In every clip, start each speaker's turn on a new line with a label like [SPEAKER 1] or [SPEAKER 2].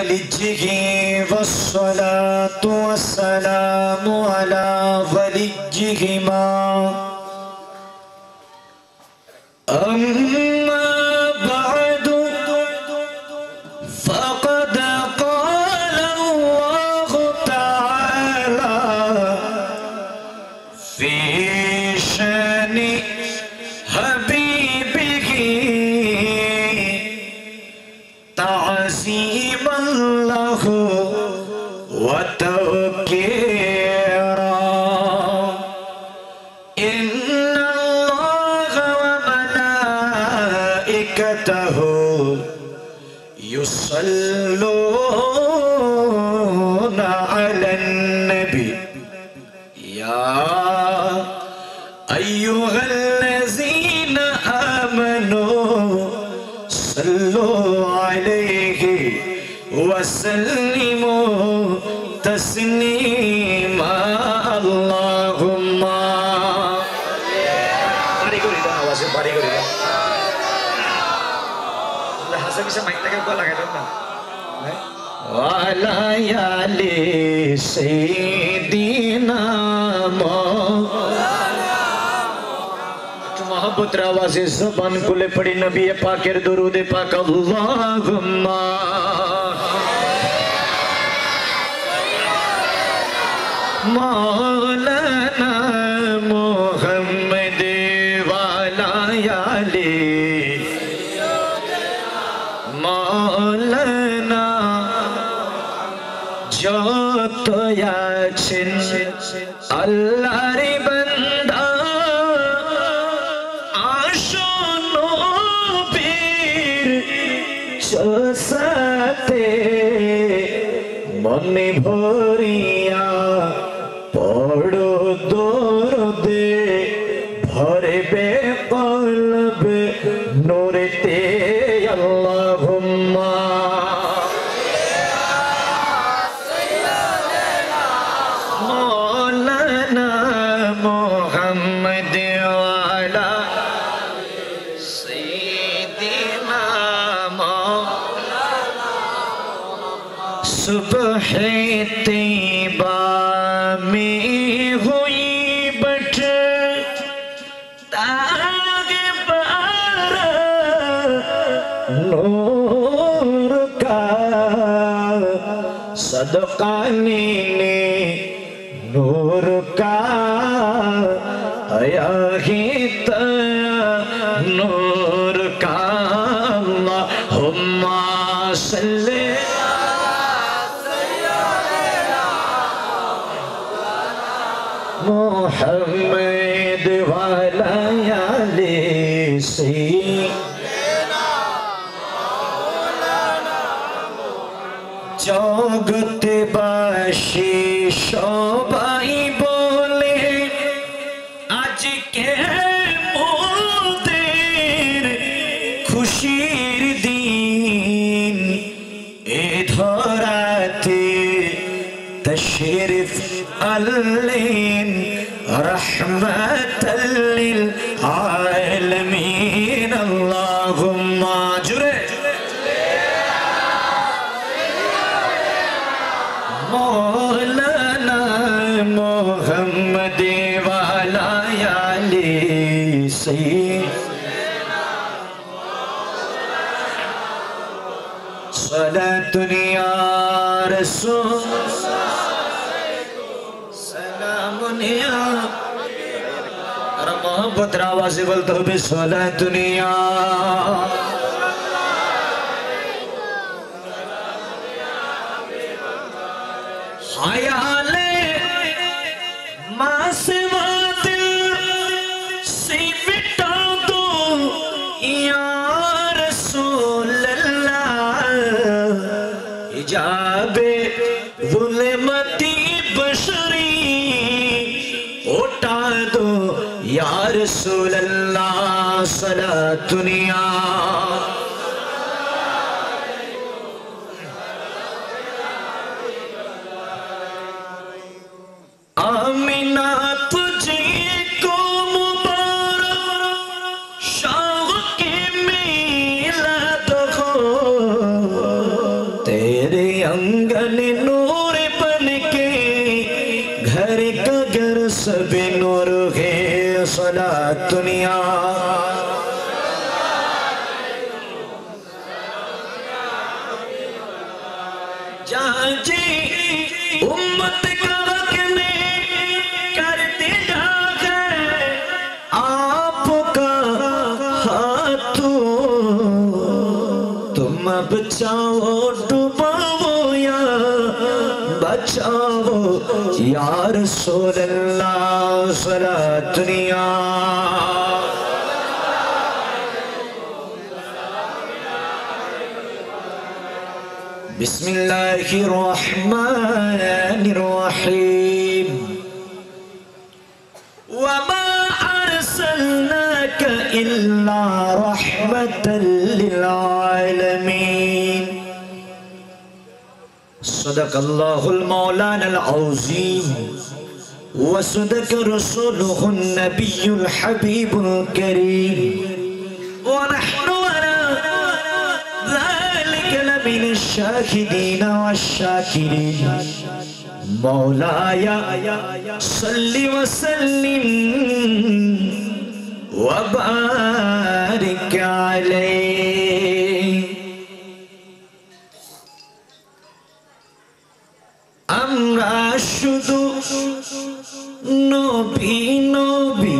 [SPEAKER 1] वलिय्यिही वस्सलातु वस्सलामु अला वलिय्यिहिमा अम्मा बअदु फ़क़द क़ाल अल्लाहु तआला फ़ी शअनि हबीबिही ताज़ीमन लहू व तवक़ीरा इन्नल्लाह व मलाइकतहू युसल्लूना अलन नबी या अय्युहल्लज़ीना आमनू सल्लु अलैहि वसल्लिमू तस्लीमा अल्लाहुम्मा पारी करि दाও आवाज पारी करि दाও আল্লাহ হাসে বিশে মাইকটাকে গলা লাগাই দাও না ওয়ালা ইয়ালি সাইয়্যিদিনা मोहब्बत आवाज़े ज़बान खुले पड़ी नबी पाकेर दुरूद पाक अल्लाहुम्मा मौलाना मुहम्मद वाला याली मौलाना जो तो याचिन अल्लाह रे बंदा साथे मने भरिया पड़ो दर्दे भरे बेकल्ब नूरते अल्लाहुम्मा मौलाना मुहम्मद वाला सुबह तैबा में हुई बट तागे बार नूर का सदका ने नूर का आया ही नूर का अल्लाहुम्मा सल्ले मोहम्मद वाला याले से जगते बाशी सबाई बोले आज के मोদের खुशिर दिन ए धराते तशरीफ अल्लीन रहमतल लिल आलमीन अल्लाहुम्मा जुरे मौलाना मुहम्मद वाला याली सलातुन या रसूल मोहब्बत आवाज़े बोलते हो सलातुन या हयाले मासिवा दिल से मिटा दो या रसूल अल्लाह हिजाबे ज़ुल्मती बशरी उठा दो या रसूल अल्लाह सलातुन या आमिना तुझे को मुबारक शाह के मिलाद हो तेरे आंगन नूर बन के घर का घर सब नूर है सलात दुनिया जहाँ जी उम्मत का वक़्त करते जागे आपका हाथ तुम बचाओ डुबाओ या बचाओ या रसूल अल्लाह सलात दुनिया बिस्मिल्लाहिर्रहमानिर्रहीम वमा अर्सलनाका इल्ला रहमतल लिल आलमीन सदक़ल्लाहुल मौलानाल अज़ीम व सदक़ रसूलुहुन नबियुल हबीबुल करीम व नहनु من الشاهدين والشاكرين مولاي صل وسلم وبارك عليه আমরা শুধু নবী নবী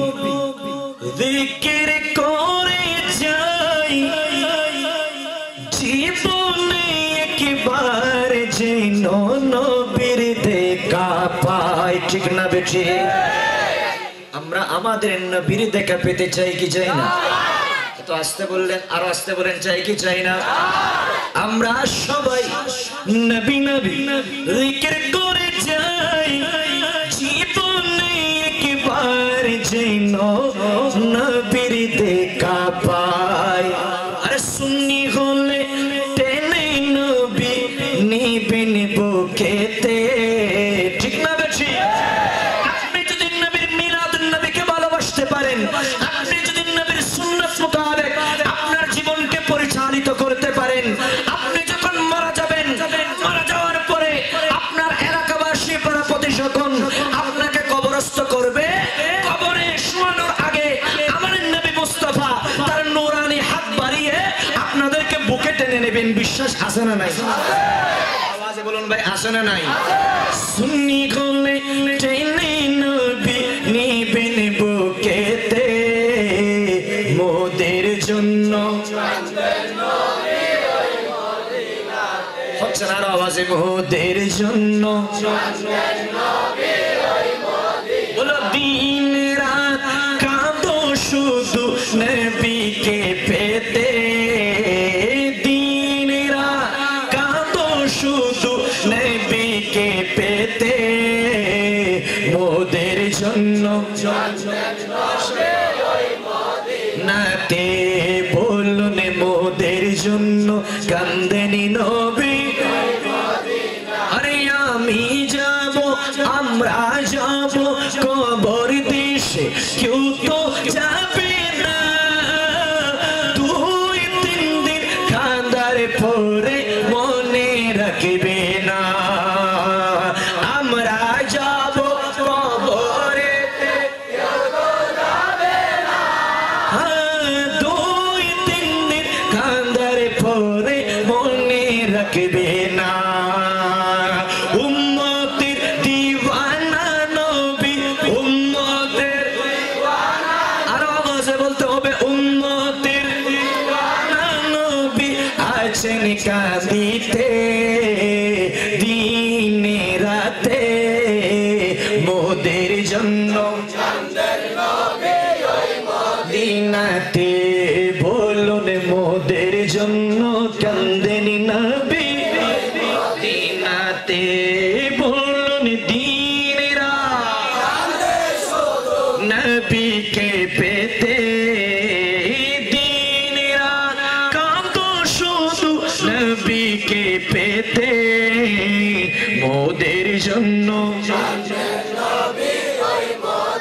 [SPEAKER 1] জিকির করে যাই জীবনে একবার যেন নবীর দেখা পাই ঠিক না বেঠি আমরা আমাদের নবীর দেখা পেতে চাই কি চাই না তো আস্তে বললেন আর আস্তে বলেন চাই কি চাই না আমরা সবাই নবী নবী জিকির করে যাই জীবনে একবার যেন নবীর দেখা পাই আর সুন্নি হলে টেনে নবী নিবেন বুকেতে ঠিক না বেশি আপনি যদি নবীর মিলাদ নবীকে ভালোবাসতে পারেন আপনি যদি নবীর সুন্নাত মোতাবেক আপনার জীবনকে পরিচালিত করতে পারেন আপনি যখন মারা যাবেন মারা যাওয়ার পরে আপনার এলাকাবাসী পাড়া প্রতিশোধন আপনাকে কবরস্থ করবে কবরে শোয়ানোর আগে আমার নবী মুস্তাফা তার নূরানি হাত বাড়িয়ে আপনাদেরকে বুকে টেনে নেবেন বিশ্বাস আছে না নাই আওয়াজে বলুন ভাই আছে না নাই সুন্নি হলে টেনে নবী নিবেন বুকেতে মোদের জন্য হচ্ছে না আওয়াজে মোদের জন্য বলো দিন রাত কাঁদো শুধু নবীকে পেতে দিন রাত কাঁদো শুধু নবীকে পেতে মোদের জন্য নাতে বলুন মোদের জন্য কান্দেনি নবী আরে আমি যাব আমরা যাব কবর দেশে কেউ তো যাবে না 2-3 দিন কাঁদার পরে মনে রাখবে না আমরা যাব কবরেতে কেউ তো যাবে না 2-3 দিন কাঁদার পরে মনে রাখবে না উম্মতের দিওয়ানা নবী উম্মতের দিওয়ানা আর আওয়াজে বলতে হবে উম্মতের দিওয়ানা নবী আছেন কাঁদিতে দিনে রাতে মোদের জন্য দিনাতে বলুন মোদের জন্য কান্দেনি নবী দিনাতে বলুন দিনেরা নবীকে পেতে দিনেরা কাঁদো শুধু নবীকে পেতে মোদের জন্য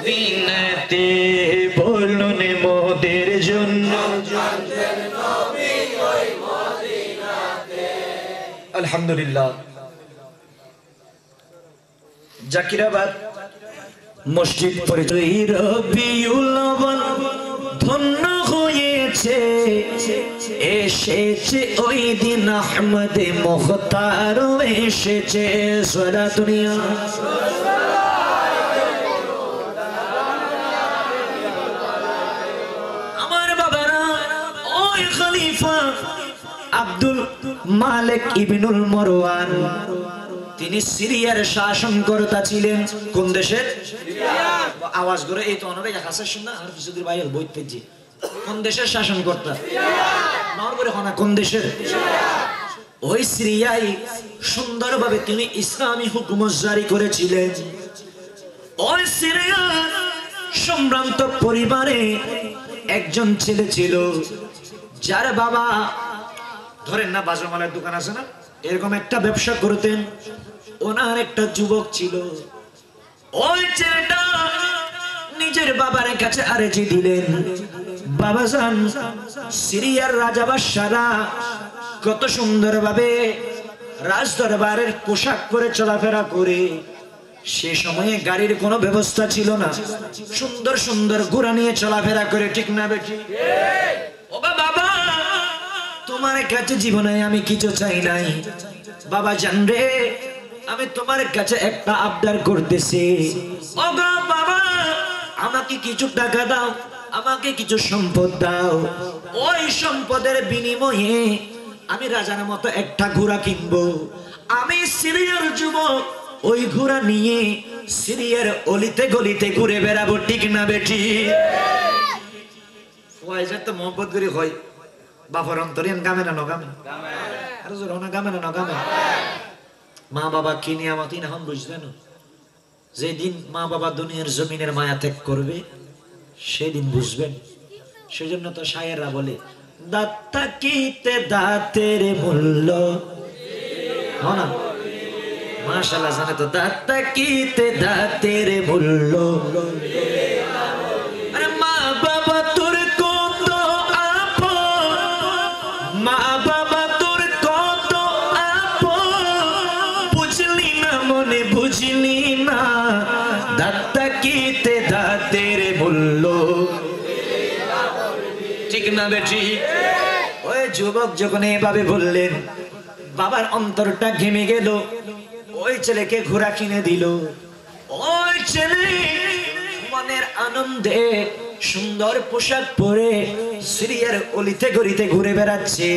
[SPEAKER 1] দিনাতে বলুন মোদের জন্য আলহামদুলিল্লাহ। জাকিরাবাদ মসজিদ পরিচয় রবিউল আউয়াল ধন্য হয়েছে এসেছে ওই দিন আহমদ মুখতার এসেছে সারা দুনিয়া আমার বাবারা ওই খলিফা আব্দুল মালিক ইবনুল মারওয়ান তিনি সিরিয়ার শাসনকর্তা ছিলেন কোন দেশের আওয়াজ করে এই তো অনবে হাসার শুননা আর কিছুদিন বাইরে বই পেজি কোন দেশের শাসনকর্তা নর করে হনা কোন দেশের ওই সিরিয়ায় সুন্দরভাবে তিনি ইসলামী হুকুম জারি করেছিলেন ওই সিরিয়ার সম্ভ্রান্ত পরিবারে একজন ছেলে ছিল যার বাবা ধরেন না বাজারমালের দোকান আছে না এরকম একটা ব্যবসা করতেন ওনার একটা যুবক ছিল ওই ছেলেটা নিজের বাবার কাছে আরজি দিলেন বাবাজান সিরিয়ার রাজা বাদশারা কত সুন্দরভাবে রাজ দরবারের পোশাক পরে চলাফেরা করে সে সময়ে গাড়ির কোনো ব্যবস্থা ছিল না সুন্দর সুন্দর ঘোড়া নিয়ে চলাফেরা করে ঠিক না বেটি ও বাবা তোমার কাছে জীবনে আমি কিছু চাই নাই বাবা জান রে আমি তোমার কাছে একটা আবদার করতেছি ও বাবা আমাকে কিছু টাকা দাও আমাকে কিছু সম্পদ দাও ওই সম্পদের বিনিময়ে আমি রাজার মতো একটা ঘোড়া কিনবো আমি সিরিয়ার যুবক ওই ঘোড়া নিয়ে সিরিয়ার অলিতে গলিতে ঘুরে বেড়াবো ঠিক না বেটি তো মোহাম্মত করি হয় বাবার অন্তরিয়ান গামে না নগামে আর জোর না গামে না নগামে মা বাবা কি নিয়ামত এখন বুঝলেন যেদিন মা বাবা দুনিয়ার জমিনের মায়া ত্যাগ করবে সেদিন বুঝবেন সেজন্য তো শায়েররা বলে দাতা কিতে দাতের মূল্য হ্যাঁ না মাশাআল্লাহ জানে তো দাতা কিতে দাতের মূল্য আরে মা বাবা তোর কত আপন মা বাবা তোর কত আপন বুঝলি না মনে বুঝলি না দাতা কিতে দাতের মূল্য ঠিক না বেটি ওই যুবক যখন এভাবে বললেন বাবার অন্তরটা ঘেমে গেল ওই ছেলেকে ঘোড়া কিনে দিল ওই ছেলে মনের আনন্দে সুন্দর পোশাক পরে সিরিয়ার অলিতে গলিতে ঘুরে বেড়াচ্ছে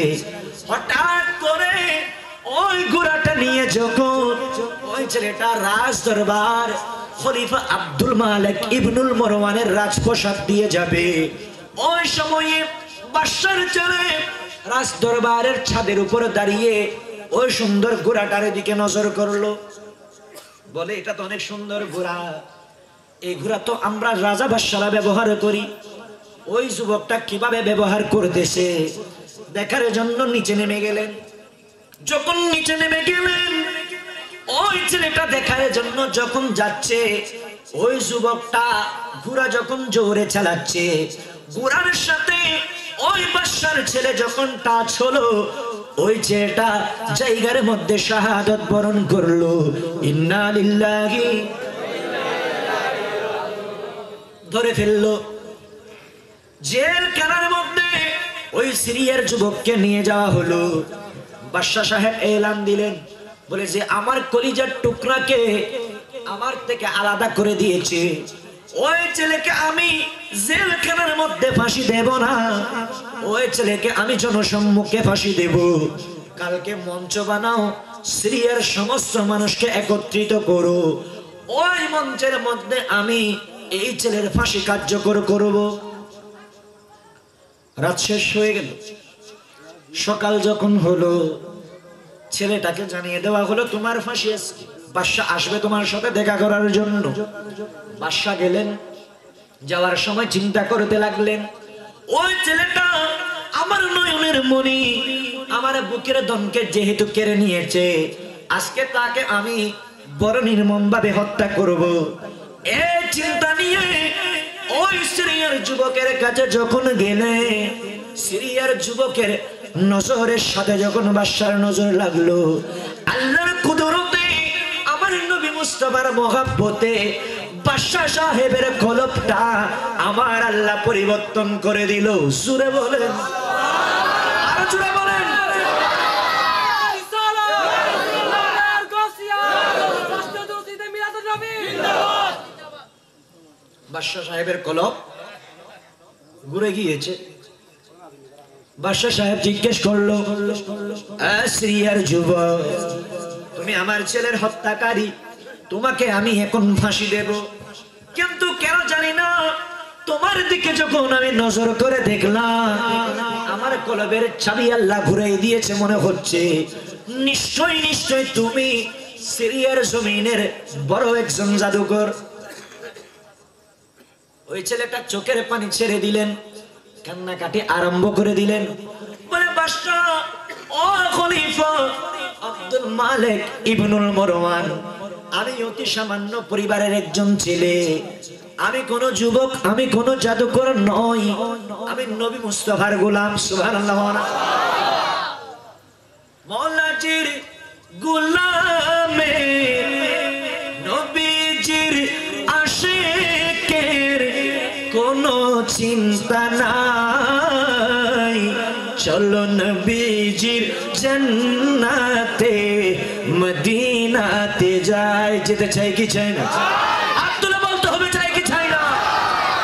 [SPEAKER 1] হঠাৎ করে ওই ঘোড়াটা নিয়ে যখন ওই ছেলেটা রাজ দরবার খলিফা আব্দুল মালিক ইবনুল মারওয়ানের রাজপ্রাসাদ দিয়ে যাবে ওই সময়ে বাদশার ছেলে রাজ দরবারের ছাদের উপর দাঁড়িয়ে ওই সুন্দর ঘোড়াটার দিকে নজর করলো বলে এটা তো অনেক সুন্দর ঘোড়া এই ঘোড়া তো আমরা রাজা বাদশারা ব্যবহার করি ওই যুবকটা কিভাবে ব্যবহার করতেছে দেখার জন্য নিচে নেমে গেলেন যখন নিচে নেমে গেলেন ওই ছেলেটা দেখার জন্য যখন যাচ্ছে ওই যুবকটা ঘোড়া যখন জোরে চালাচ্ছে ঘোড়ার সাথে ওই বাদশার ছেলে যখন টাচ হলো ওই ছেলেটা জায়গার মধ্যে শাহাদাত বরণ করলো ইন্না লিল্লাহি ধরে ফেললো জেলখানার মধ্যে ওই সিরিয়ার যুবককে নিয়ে যাওয়া হলো বাদশা সাহেব এলান দিলেন বলে যে আমার কলিজার টুকরাকে আমার থেকে আলাদা করে দিয়েছে ওই ছেলেকে আমি জেলখানার মধ্যে ফাঁসি দেব না ওই ছেলেকে আমি জনসম্মুখে ফাঁসি দেব কালকে মঞ্চ বানাও সিরিয়ার সমস্ত মানুষকে একত্রিত করো ওই মঞ্চের মধ্যে আমি এই ছেলের ফাঁসি কার্যকর করব রাত শেষ হয়ে গেল সকাল যখন হলো ছেলেটাকে জানিয়ে দেওয়া হলো তোমার ফাঁসি আজকে বাদশা আসবে তোমার সাথে দেখা করার জন্য বাদশা গেলেন যাওয়ার সময় চিন্তা করতে লাগলেন ওই ছেলেটা আমার নয়নের মনি আমার বুকের দমকে যেহেতু কেড়ে নিয়েছে আজকে তাকে আমি বড় নির্মমভাবে হত্যা করব এই চিন্তা নিয়ে ওই সিরিয়ার যুবকের কাছে যখন গেলে সিরিয়ার যুবকের নজরের সাথে যখন বাদশার নজর লাগলো আল্লাহর কুদরতে আমার নবী মুস্তাফার মহব্বতে বাদশা সাহেবের কলবটা আমার আল্লাহ পরিবর্তন করে দিল। জোরে বলেন, আরো জোরে বলেন। বাদশা সাহেবের কলব ঘুরে গিয়েছে। বাদশা সাহেব জিজ্ঞেস করলো, সিরিয়ার যুবক, তুমি আমার ছেলের হত্যাকারী, তোমাকে আমি এখন ফাঁসি দেব, কিন্তু কেন জানি না তোমার দিকে যখন আমি নজর করে দেখলাম আমার কলবের চাবি আল্লাহ ঘুরাই দিয়েছে, মনে হচ্ছে নিশ্চয় নিশ্চয় তুমি সিরিয়ার জমিনের বড় একজন জাদুকর। ওই ছেলেটা চোখের পানি ছেড়ে দিলেন, কান্নাকাটি আরম্ভ করে দিলেন, বলে বাদশাহ, ও খলিফা আব্দুল মালিক ইবনুল মারওয়ান, আমি অতি সামান্য পরিবারের একজন ছেলে, আমি কোন যুবক, আমি কোন জাদুকর নই, আমি নবী মুস্তাফার গোলাম। সুবহানাল্লাহ। মওলাজির গোলামে নবীজির আশিকের কোনো চিন্তা নাই, চলো নবীজির জান্নাতে মদিনাতে যাই। যেতে চাই কি চাই না? আব্দুল্লাহ বলতে হবে চাই কি চাই না?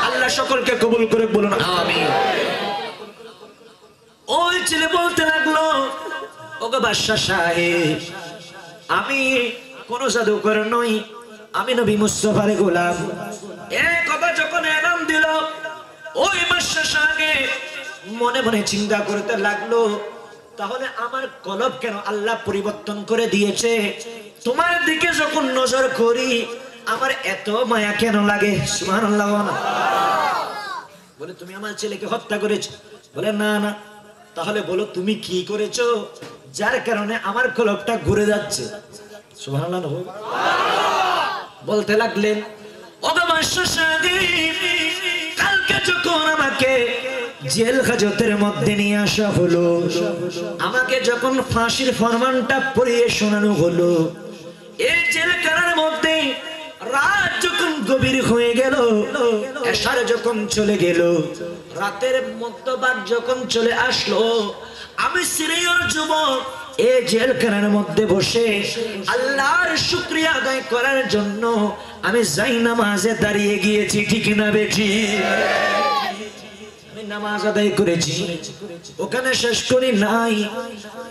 [SPEAKER 1] আল্লাহ সকলকে কবুল করে বলুন আমিন। ওই ছেলে বলতে লাগলো, ওগো বাদশা সাহেব, আমি কোন জাদুকর নই, আমি নবী মুস্তাফার গোলাম। এই কথা যখন এলাম দিল, ওই বাদশা সাহেব মনে মনে চিন্তা করতে লাগলো, তাহলে আমার কলব কেন আল্লাহ পরিবর্তন করে দিয়েছে? তোমার দিকে যখন নজর করি আমার এত মায়া কেন লাগে? সুবহানাল্লাহ। বলে, তুমি আমার ছেলেকে হত্যা করেছো? বলে, না না। তাহলে বলো তুমি কি করেছো যার কারণে আমার কলবটা ঘুরে যাচ্ছে? সুবহানাল্লাহ। বলতে লাগলেন, ওগো বাদশা সাহেব, কালকে যখন আমাকে জেল হাজতের মধ্যে নিয়ে আসা হলো, আমাকে যখন ফাঁসির ফরমানটা পড়িয়ে শোনানো হলো, এই জেলখানার মধ্যে রাত যখন গভীর হয়ে গেল, এশার যখন চলে গেল, রাতের মধ্যভাগ যখন চলে আসলো, আমি সিরিয়ার যুবক এই জেলখানার মধ্যে বসে আল্লাহর শুকরিয়া আদায় করার জন্য আমি যাই নামাজে দাঁড়িয়ে গিয়েছি। ঠিক না বেঠি? নামাজ আদায় করেছি, ওখানে শেষ করি নাই।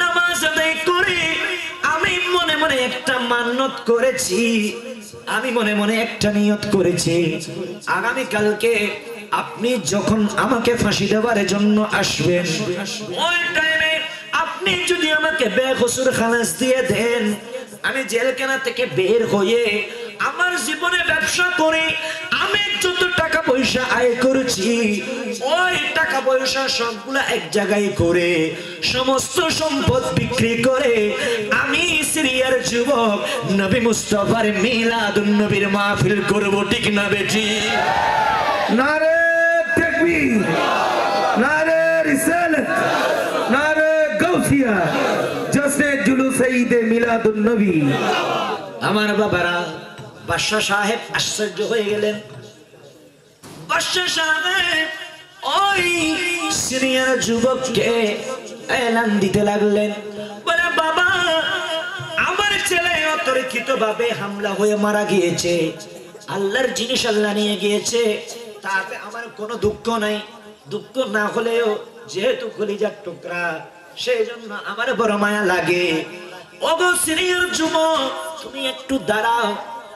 [SPEAKER 1] নামাজ আদায় করে আমি মনে মনে একটা মান্যত করেছি, আমি মনে মনে একটা নিয়ত করেছি, আগামী কালকে আপনি যখন আমাকে ফাঁসি দেওয়ার জন্য আসবেন, ওই টাইমে আপনি যদি আমাকে বেকসুর খালাস দিয়ে দেন, আমি জেলখানা থেকে বের হয়ে আমার জীবনে ব্যবসা করে আমি যত টাকা পয়সা আয় করেছি, ওই টাকা পয়সা সবগুলা এক জায়গায় করে সমস্ত সম্পদ বিক্রি করে আমি সিরিয়ার যুবক নবী মুস্তাফার মিলাদুন নবীর মাহফিল করব। ঠিক না বেটি?
[SPEAKER 2] নারে তাকবীর, নারে রিসালাত, নারে গাউসিয়া, জশ্নে জুলুস ঈদ মিলাদুন নবী।
[SPEAKER 1] আমার বাবারা, বাদশা সাহেব আশ্চর্য হয়ে গেলেন। বাদশা সাহেব ওই সিরিয়ার যুবককে এলান দিতে লাগলেন, বলে, বাবা, আমার ছেলে অতর্কিত ভাবে হামলা হয়ে মারা গিয়েছে, আল্লাহর জিনিস আল্লাহ নিয়ে গিয়েছে, তাতে আমার কোনো দুঃখ নাই। দুঃখ না হলেও যেহেতু কলিজার টুকরা, সেই জন্য আমার বড় মায়া লাগে। ওগো সিরিয়ার যুবক, তুমি একটু দাঁড়াও।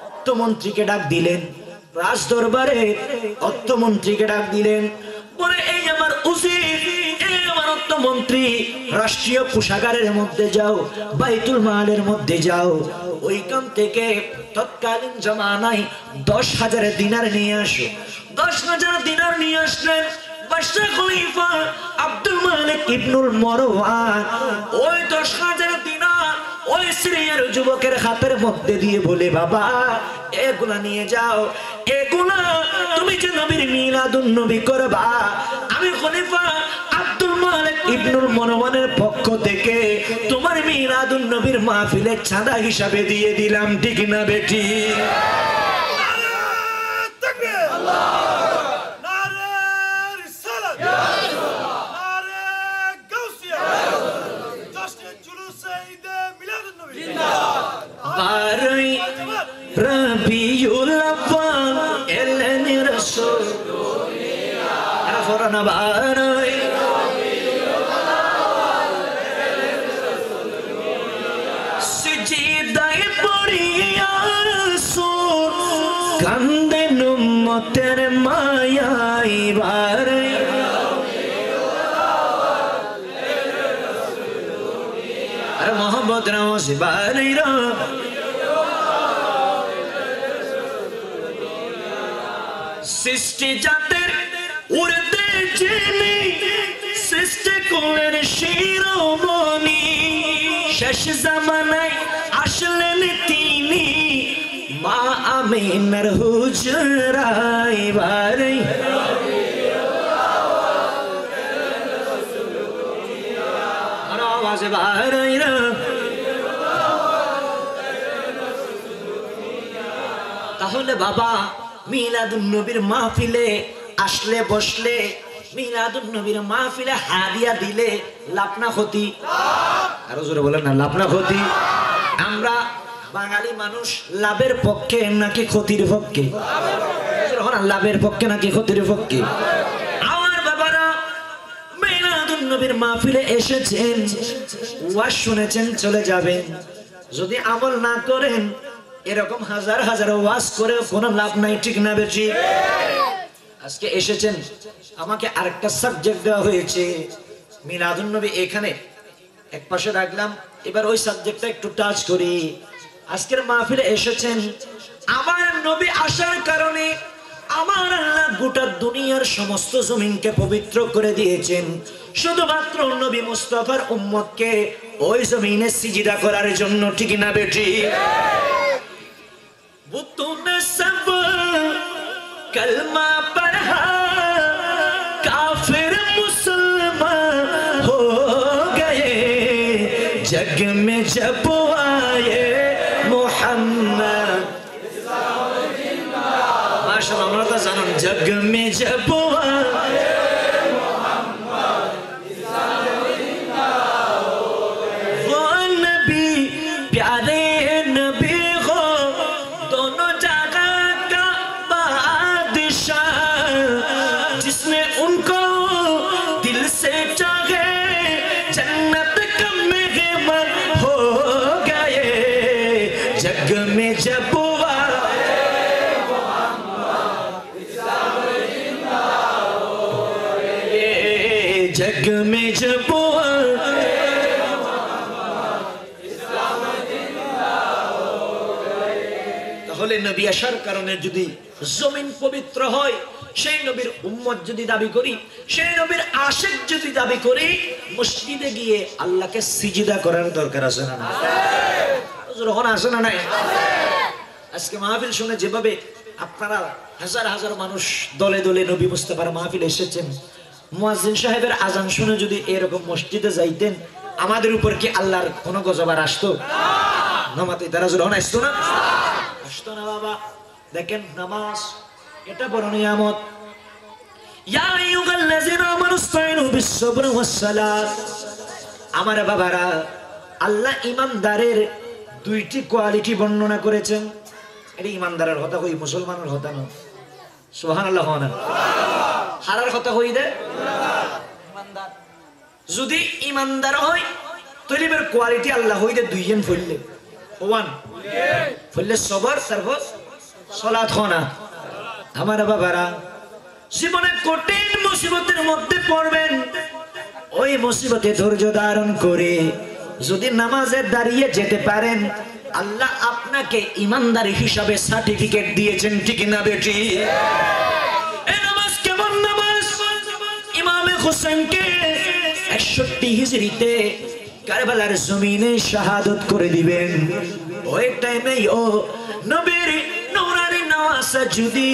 [SPEAKER 1] অর্থমন্ত্রীকে ডাক দিলেন, রাজ দরবারে অর্থমন্ত্রীকে ডাক দিলেন, বলে, এই আমার উজির, এই আমার অর্থমন্ত্রী, রাষ্ট্রীয় কোষাগারের মধ্যে যাও, বাইতুল মালের মধ্যে যাও, ওইখান থেকে তৎকালীন জমানায় 10,000 দিনার নিয়ে আসো। 10,000 দিনার নিয়ে আসলেন বাদশা খলিফা আব্দুল মালিক ইবনুল মারওয়ান। ওই 10,000 দিনার ওই সিরিয়ার যুবকের হাতের মধ্যে দিয়ে বলে, বাবা এগুলা নিয়ে যাও, এগুলা তুমি যে নবীর মিলাদুন নবী করবা, আমি খলিফা আব্দুল মালিক ইবনুল মারওয়ানের পক্ষ থেকে তোমার মিলাদুন নবীর মাহফিলের চাঁদা হিসাবে দিয়ে দিলাম। ঠিক না বেটি? Rabiul Awwal eleni Rasul Arafana barai Sijidai poriya Rasul Kande nummater mayai barai Ar Muhammad Rasul barai ra সৃষ্টি জাতের উড়তে যিনি সৃষ্টি করলেন শিরোমণি, শেষ জামানায় আসলেন তিনি মা আমিনার হুজরায় বারে। আওয়াজে বারাই রা তাহলে বাবা মিলাদুন নবীর মাহফিলে আসলে বসলে, মিলাদুন নবীর মাহফিলে হাদিয়া দিলে লাভ না ক্ষতি? আরো জোরে বলেন না, লাভ না ক্ষতি? আমরা বাঙালি মানুষ লাভের পক্ষে নাকি ক্ষতির পক্ষে? লাভের পক্ষে নাকি ক্ষতির পক্ষে? আমার বাবারা মিলাদুন নবীর মাহফিলে এসেছেন, ওয়াজ শুনেছেন, চলে যাবেন। যদি আমল না করেন এরকম হাজার হাজার ওয়াজ করে কোনো লাভ নাই। ঠিক না বেশি? আজকে এসেছেন, আমাকে আরেকটা সাবজেক্ট দেওয়া হয়েছে মিলাদুন নবী, এখানে এক পাশে রাখলাম, এবার ওই সাবজেক্টটা একটু টাচ করি। আজকের মাহফিলে এসেছেন, আমার নবী আসার কারণে আমার আল্লাহ গোটা দুনিয়ার সমস্ত জমিনকে পবিত্র করে দিয়েছেন, শুধুমাত্র নবী মুস্তাফার উম্মতকে ওই জমিনে সিজদা করার জন্য। ঠিক না বেটি? वो तूने सब कलमा पढ़ा, काफिर मुसलमान हो गए, जग में जब आए मोहम्मद। माशाअल्लाह, আমরা তো জানেন जग में जब आए वो नबी प्यारे नबी जग में जब जग में जब তাহলে নবী আসার কারণে যদি জমিন পবিত্র হয়, সেই নবীর উম্মত যদি দাবি করি, সেই নবীর আশিক যদি দাবি করি, মসজিদে গিয়ে আল্লাহকে সিজদা করার দরকার আছে না? যখন আসে না নাই? আজকে মাহফিল শুনে যেভাবে আপনারা হাজার হাজার মানুষ দলে দলে নবী মুস্তাফার মাহফিল এসেছেন, মুয়াজ্জিন সাহেবের আজান শুনে যদি এরকম মসজিদে যাইতেন, আমাদের উপর কি আল্লাহর কোনো গজব আসতো? নামাতে তারা যখন আসতো না, আসতো না বাবা। দেখেন নামাজ এটা বড় নিয়ামত। ইয়া আইয়ুহাল্লাযিনা আমানুস্তাইনু বিস-সাবরি ওয়াস-সালাত। আমার বাবারা, আল্লাহ ইমানদারের দুইটি কোয়ালিটি বর্ণনা করেছেন। এটা ইমানদারের কথা কই, মুসলমানের কথা না। সুবহানাল্লাহ। না হারার কথা কই দে ইমানদার। যদি ইমানদার হয় তলিবের কোয়ালিটি আল্লাহ হইতে দুইজন ফইলে ওয়ান ফইলে সবর সার্ভিস সালাত খানা। আমার বাবারা, জীবনে কঠিন মুসিবতের মধ্যে পড়বেন, ওই মুসিবতে ধৈর্য ধারণ করে যদি নামাজে দাঁড়িয়ে যেতে পারেন, আল্লাহ আপনাকে ইমানদার হিসাবে সার্টিফিকেট দিয়েছেন। ঠিক না বেটি? এই নামাজ কেমন নামাজ? ইমামে হোসেনকে 61 হিজরিতে কারবালার জমিনে শাহাদত করে দিবেন। ওই টাইমে ও নবীর নূরানি নওয়াজ যদি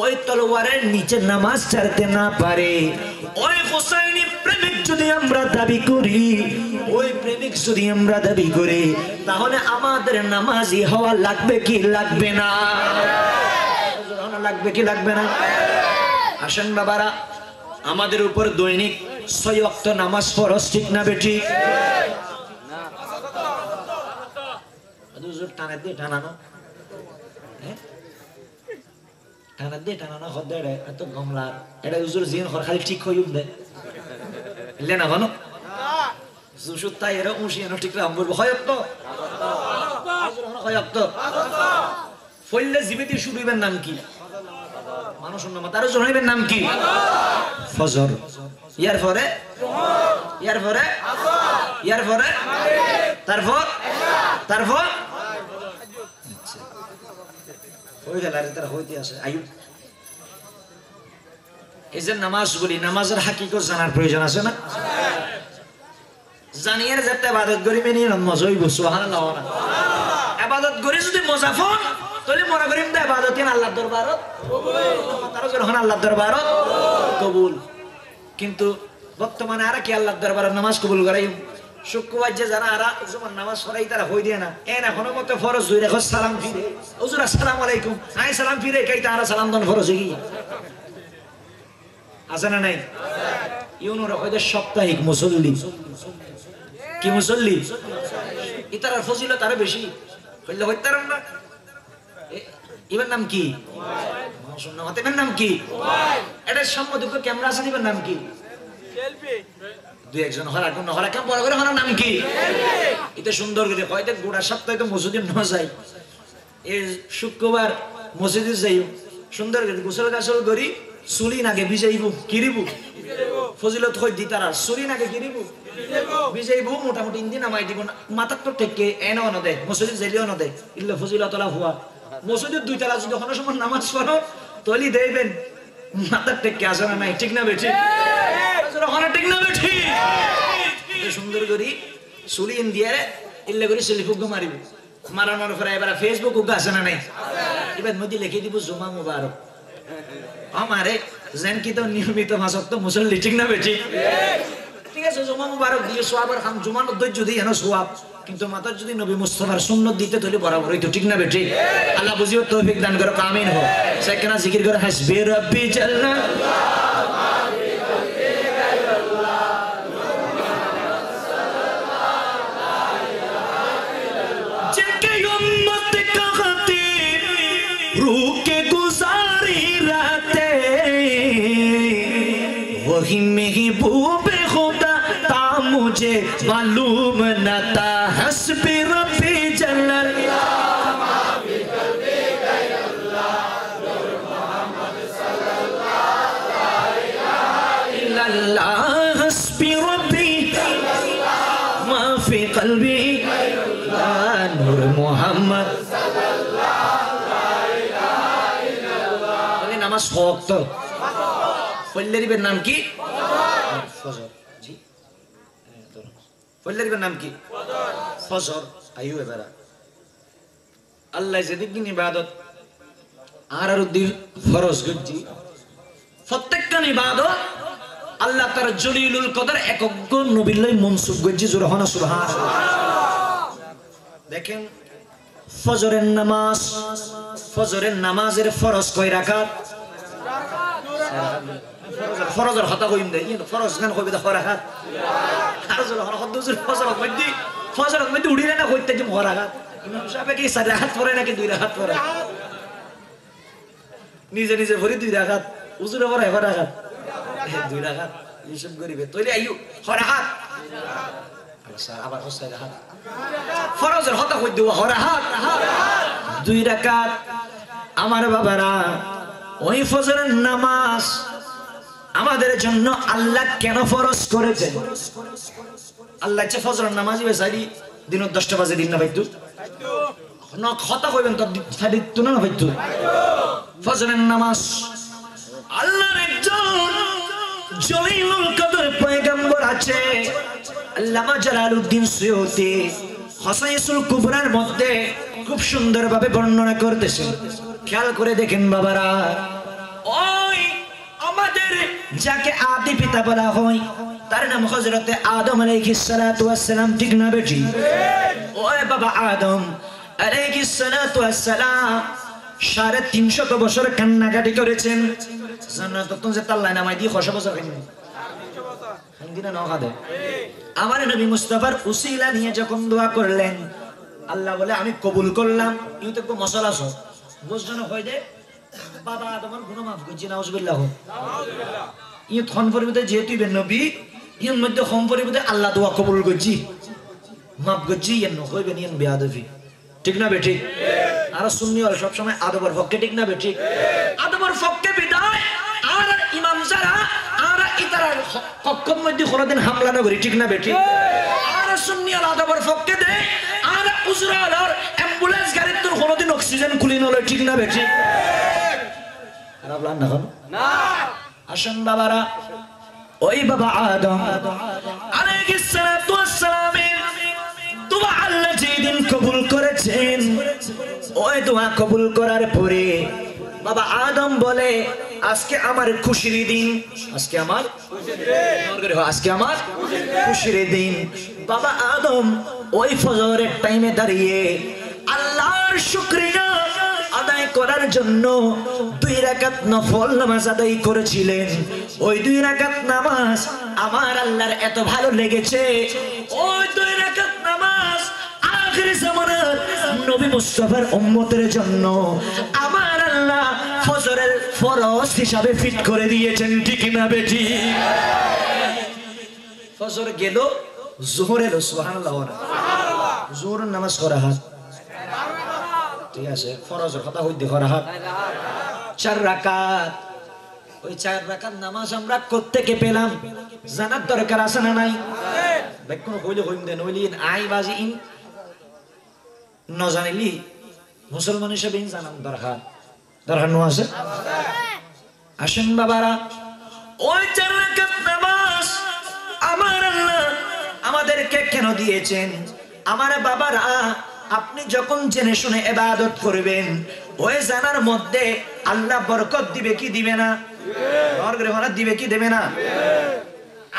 [SPEAKER 1] ওই তলোয়ারের নিচে নামাজ ছাড়তে না পারে, ওই হুসাইনি প্রেমিক যদি আমরা দাবি করি, ওই প্রেমিক যদি আমরা দাবি করি, তাহলে আমাদের নামাজি হওয়া লাগবে কি লাগবে না? লাগবে কি লাগবে না? আসেন বাবারা, আমাদের উপর দৈনিক 6 ওয়াক্ত নামাজ ফরজ, ঠিক না বেটি? হুজুর টানা দিয়ে টানানো, টানা দিয়ে টানানো হদ্দে এত গমলা এটা হুজুর জিন হর খালি ঠিক হইম দে এলে না ভানো সুসুত তাই এরা উশি এনো ঠিক রাম বলবো হয় তো হয় তো ফইলে জীবিত শুরুইবেন নাম কি? মানুষ নাম তার জনাইবেন নাম কি? ফজর। ইয়ার পরে ইয়ার পরে ইয়ার পরে তারপর তারপর ওই গেলারে তার হইতে আসে আয়ু। এই যে নামাজ বলি, নামাজের হাকিকত জানার প্রয়োজন আছে না? জানিয়ে যাতে ইবাদত করি মেনে মজা হইব। সুবহানাল্লাহ। ইবাদত করি যদি মজা ফোন তাহলে মনে করিম দে ইবাদত আল্লাহর দরবারত কবুল, তার যখন আল্লাহর দরবারত কবুল। কিন্তু বর্তমানে আর কি আল্লাহর দরবারে নামাজ কবুল করাই শুক্রবার যে যারা আর যেমন নামাজ পড়াই তারা হই দিয়ে না এন এখনো মতো ফরজ হই রেখো সালাম ফিরে হুজুর আসসালামু আলাইকুম আই সালাম ফিরে কাই তারা সালাম দন ফরজ হই আছে না নাই? ইউনুর হইতে সাপ্তাহিক মুসল্লি কি মুসল্লি ইতার ফজিলত আরো বেশি কইলে হইতারম না। ইবার নাম কি? শুননা মতে ইবার নাম কি? এটা সম্মদুক ক্যামেরা আছে দিবার নাম কি? সেলফি। দুই একজন হরা কোন হরা কাম বড় করে হরার নাম কি? এটা সুন্দর করে কয়টা গোটা সপ্তাহে তো মসজিদে না যাই, এই শুক্রবার মসজিদে যাই সুন্দর করে গোসল গাসল করি চুলি নাগে ভিজাইব কিরিব ফজিলত হই দি তারা চুলি নাগে কিরিব ভিজাইব মোটামুটি ইন্দি নামাই দিব মাথার তো টেকে এনে অন দে মসজিদে যাইলেও ন দে ইল্লা ফজিলতলা হুয়া মসজিদের 2 তলা যদি কোনো সময় নামাজ পড়ো তলি দেবেন মাথার টেকে আসে না নাই? ঠিক না বেঠি? ঠিক না বেঠি? সুন্দর করি চুলি দিয়ে ইল্লা করে সেলফি মারিব মারানোর পরে এবার ফেসবুক আছে না নাই? এবার নদী লিখে দিব জুমা মুবারক আমারে যেন কি তো নিয়মিত মাসক তো মুসল্লি। ঠিক না বেঠি? ঠিক আছে জুমা মুবারক দিয়ে সোয়াবের খাম জুমা নদ্দই যদি এনো সোয়াব, কিন্তু মাথার যদি নবী মুস্তাফার সুন্নত দিতে তৈরি বরাবর হইতো। ঠিক না বেঠি? আল্লাহ বুঝিও তৌফিক দান করো, আমিন হো। সেখানে জিকির করে হাসবি রাব্বি জাল্লা वही महबूब खुदा था मुझे मालूम न था हस्बी रब्बी जल्लल हस्बी रब्बी मा फी क़ल्बी नूर मोहम्मद नामाज वक्त ফল্লারিবের নাম কি? ফজর। জি ফল্লারিবের নাম কি? ফজর। আইও এবারে আল্লাহ যেদিন ইবাদত আর উদ্দিন ফরজ গজি প্রত্যেকটা ইবাদত আল্লাহ তার জলিলুল কদর একজ্ঞ নবীলাই মনসুব গজি জোরহানা সুবহানাল্লাহ। দেখেন ফজরের নামাজ, ফজরের নামাজের ফরজ কয় রাকাত? ফরজের কথা কইম দে ফরজ গান কইবে দে ফরাহাত আর জল হর হদুজুর ফজরের মধ্যে উড়িলে না কইতে যে ফরাহাত ইমাম সাহেব কি 4 রাকাত পড়ে নাকি 2 রাকাত পড়ে? নিজে নিজে ভরি 2 রাকাত হুজুরে পড়ে ফরাহাত 2 রাকাত হিসাব করিবে তইলে আইও ফরাহাত আচ্ছা আবার হচ্ছে রাকাত ফরজের কথা কই দেব ফরাহাত 2 রাকাত। আমার বাবারা ওই ফজরের নামাজ আমাদের জন্য আল্লাহ কেন ফরজ করেছেন? আল্লাহ যে ফজরের নামাজই বেসারি দিন 10টা বাজে দিন না ভাইতু না কথা কইবেন তো দিত না ভাইতু ফজরের নামাজ আল্লাহর একজন জলিলুল কদর পয়গম্বর আছে আল্লামা জালালউদ্দিন সুয়ুতি হাসাইসুল কুবরার মধ্যে খুব সুন্দরভাবে বর্ণনা করতেছেন। খেয়াল করে দেখেন বাবারা, ওই আমাদের যাকে আদি পিতা বলা হয় তার নাম হযরতে আদম আলাইহিস সালাতু ওয়াস সালাম, ঠিক না বেটি? ওই বাবা আদম আলাইহিস সালাতু ওয়াস সালাম 350 বছর কান্নাকাটি করেছেন। জান্নাত তো যে তাল্লা নামাই দিয়ে 100 বছর আমার নবী মুস্তাফার উসিলা নিয়ে যখন দোয়া করলেন, আল্লাহ বলে আমি কবুল করলাম। ইউ তো মশলা সব বুঝজনে হয় দে বাবা আদমের গুনাহ মাফ করছি, নাউজুবিল্লাহ। ইউ থন পরিবতে যেহেতু নবী ইউর মধ্যে হম পরিবতে আল্লাহ দোয়া কবুল করছি মাফ করছি ইয়েন হইবেন ইয়েন বেয়াদবি, ঠিক না বেঠিক? আর সুন্নি হল সব সময় আদবের পক্ষে, ঠিক না বেঠিক? আদবের পক্ষে বিদায় আর ইমাম যারা আর ইতারার কক্ষের মধ্যে কোনদিন হামলা না করি, ঠিক না বেঠিক? আর সুন্নি হল আদবের পক্ষে দে আর উজরা হল অ্যাম্বুলেন্স গাড়ির তোর কোনদিন অক্সিজেন খুলি নলে, ঠিক না বেঠিক? আর আপনার না না আসেন বাবারা, ওই বাবা আদম আলাইহিস সালাতু ওয়াস সালামের দোয়া আল্লাহ যেদিন কবুল করেছেন, ওই দোয়া কবুল করার পরে বাবা আদম বলে আজকে আমার খুশির দিন, আজকে আমার খুশির দিন। বাবা আদম ওই ফজরের টাইমে দাঁড়িয়ে আল্লাহর শুকরিয়া আদায় করার জন্য 2 রাকাত নফল নামাজ আদায় করেছিলেন। ওই 2 রাকাত নামাজ আমার আল্লাহর এত ভালো লেগেছে, ওই 2 রাকাত নামাজ আখির জামানার নবী মুস্তাফার উম্মতের জন্য আমার আল্লাহ ফজরের ফরজ হিসাবে ফিট করে দিয়েছেন, ঠিক না বেটি? ফজর গেল, যোহর এলো, সুবহানাল্লাহ। যোহরের নামাজ করা হাত, ঠিক আছে? ফরজের কথা হইতে করা হাত 4 রাকাত। ওই 4 রাকাত নামাজ আমরা কোত্থেকে পেলাম জানার দরকার আছে না নাই? বেকুন কইলে কইম দেন ওইলি আই বাজি ইন ন জানিলি মুসলমান হিসেবে জানার দরকার নো আছে। আসেন বাবারা, ওই 4 রাকাত নামাজ আমার আল্লাহ আমাদেরকে কেন দিয়েছেন? আমার বাবারা, আপনি যখন জেনে শুনে ইবাদত করবেন ওই জানার মধ্যে আল্লাহ বরকত দিবে কি দিবে না? দিবে কি দেবে না?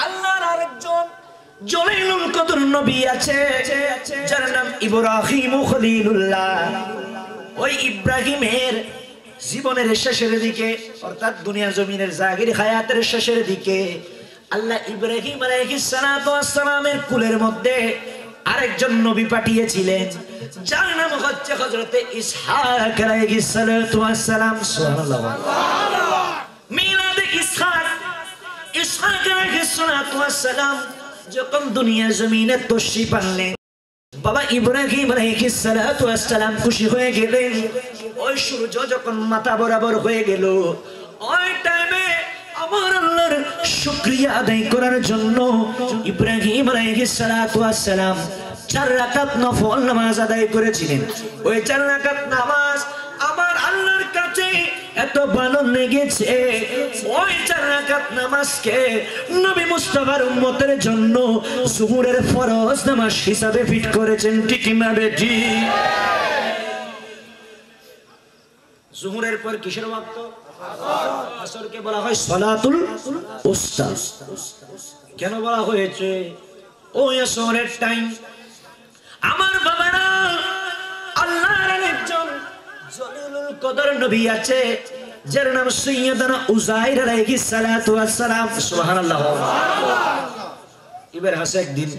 [SPEAKER 1] আল্লাহর আরেকজন জলিলুল কদর নবী আছে যার নাম ইব্রাহিম খলিলুল্লাহ। ওই ইব্রাহিমের জীবনের শেষের দিকে, অর্থাৎ দুনিয়া জমিনের জাগির হায়াতের শেষের দিকে আল্লাহ ইব্রাহিম আলাইহিস সালাতু ওয়াস সালামের কুলের মধ্যে আরেকজন নবী পাঠিয়েছিলেন যার নাম হচ্ছে হযরতে ইসহাক আলাইহিস সালাতু ওয়াস সালাম। সুবহানাল্লাহ। মিলাদে ইসহাক আলাইহিস সালাতু ওয়াস সালাম যখন দুনিয়া জমিনে তশরিফ আনলেন, বাবা ইব্রাহিম আলাইহিস সালাতু ওয়াস সালাম খুশি হয়ে গেলেন। ওই সূর্য যখন মাথা বরাবর হয়ে গেল, ওই টাইমে আমার আল্লাহর শুকরিয়া আদায় করার জন্য ইব্রাহিম আলাইহিস সালাতু ওয়াস সালাম 4 রাকাত নফল নামাজ আদায় করেছিলেন। ওই 4 রাকাত নামাজ আমার আল্লাহর কাছে এত ভালো লেগেছে, ওই 4 রাকাত নামাজকে নবী মুস্তাফার উম্মতের জন্য যোহরের ফরজ নামাজ হিসাবে ফিট করেছেন, ঠিক না বেটি? যোহরের পর কিসের ওয়াক্ত? আসরকে বলা হয় সালাতুল উস্তা। কেন বলা হয়েছে? ওই আসরের টাইম আমার বাবারা, আল্লাহর একজন জলিলুল কদর নবী আছে যার নাম সাইয়্যিদানা উযাইর আলাইহিস সালাতু ওয়াস সালাম। সুবহানাল্লাহ। এবার হাসে একদিন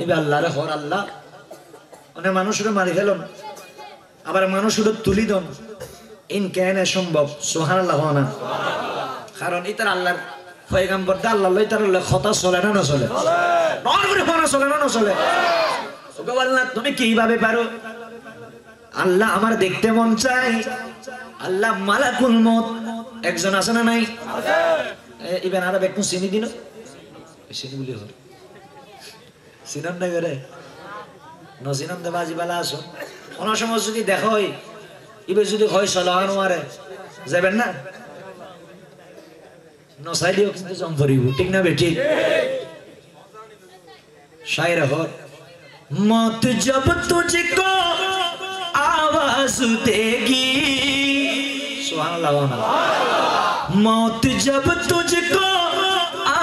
[SPEAKER 1] এবার আল্লাহরে হর আল্লাহ অনেক মানুষের মারি ফেলন, আবার মানুষের তুলি দন, ইন কেন সম্ভব? সুবহানাল্লাহ না? কারণ ইতার আল্লাহর পয়গম্বর দা আল্লাহ লই তার কথা চলে না চলে? নর করে ফোন চলে না চলে? ওগো আল্লাহ তুমি কিভাবে পারো? আল্লাহ আমার দেখতে মন চাই। আল্লাহ মালাকুল মউত একজন আছে না নাই? ইবেন আরব একটু চিনি দিন, চিনি বলি হয় চিনন না করে নচিনন দে বাজি বালা আসো। কোনো সময় যদি দেখো ইবে যদি হয় সলাহান মারে যাবেন না? নসাইলেও কিন্তু জম পড়িব ঠিক না বেটি शायर हो मौत जब तुझको आवाज देगी सुभान अल्लाह मौत जब तुझको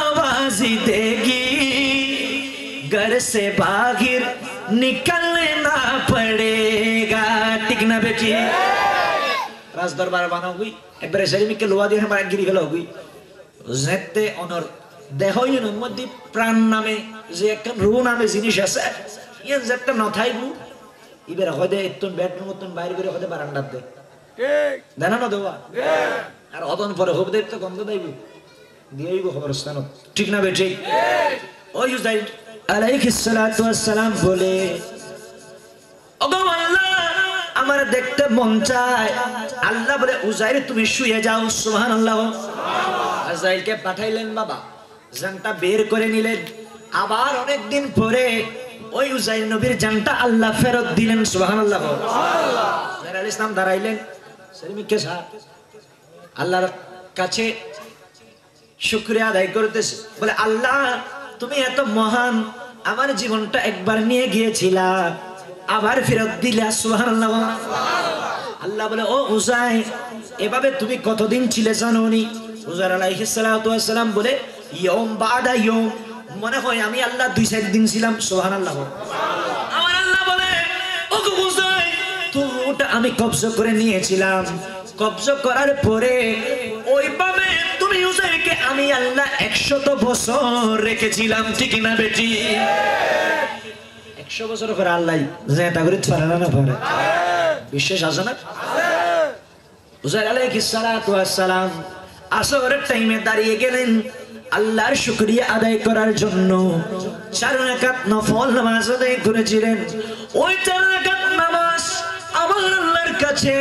[SPEAKER 1] आवाज देगी घर से बाहर निकलना पड़ेगा ठीक ना बेटी राज दरबार बनाओगी एक बार शरीर में के लोहा दिए हमारे गिरी गलो हुई जेते ऑनर দেহইন মধ্যে প্রাণ নামে যে একটা রূহ নামে জিনিস আছে ইয়ান যেটা না থাইবু ইবের হদে একটু বেডরুম মতন বাইরে করে হদে বারান্দাত দে ঠিক জানা না দেওয়া আর অদন পরে হবে তো গন্ধ দাইবু দিয়েইবো খবরস্থান ঠিক না বেটি ওই ইউজাইল আলাইহিস সালাতু ওয়াস সালাম বলে ওগো আল্লাহ আমার দেখতে মন চায় আল্লাহ বলে উজাইর তুমি শুয়ে যাও সুবহানাল্লাহ আজাইলকে পাঠাইলেন বাবা জানটা বের করে নিলেন আবার অনেক দিন পরে ওই উজাইর নবীর জানটা আল্লাহ ফেরত দিলেন সুবহানাল্লাহ সুবহানাল্লাহ যারা ইসলাম দাঁড়াইলেন সেলিমকে সাথ আল্লাহর কাছে শুকরিয়া আদায় করতেছে বলে আল্লাহ তুমি এত মহান আমার জীবনটা একবার নিয়ে গিয়েছিলা আবার ফেরত দিলা সুবহানাল্লাহ আল্লাহ বলে ও উজাইর এভাবে তুমি কতদিন ছিলে জানোনি উজাইর আলাইহিস সালাতু ওয়াস সালাম বলে ইয়ম বাদা ইয়ম মনে হয় আমি আল্লাহ 2-4 দিন ছিলাম সুবহানাল্লাহ আমার আল্লাহ বলে ও উজাইর তোটা আমি কবজা করে নিয়েছিলাম কবজা করার পরে ওইভাবে তুমি উজাইরকে আমি আল্লাহ 100 বছর রেখেছিলাম ঠিক না বেটি 100 বছর পরে আল্লাহ জেতা করে পারে না পারে বিশ্বাস আছে না উজাইর আলাইহিস সালাতু ওয়াস সালাম আসরের টাইমে দাঁড়িয়ে গেলেন আল্লাহর শুকরিয়া আদায় করার জন্য 4 রাকাত নফল নামাজ আদায় করেছিলেন ওই 4 রাকাত নামাজ আমার আল্লাহর কাছে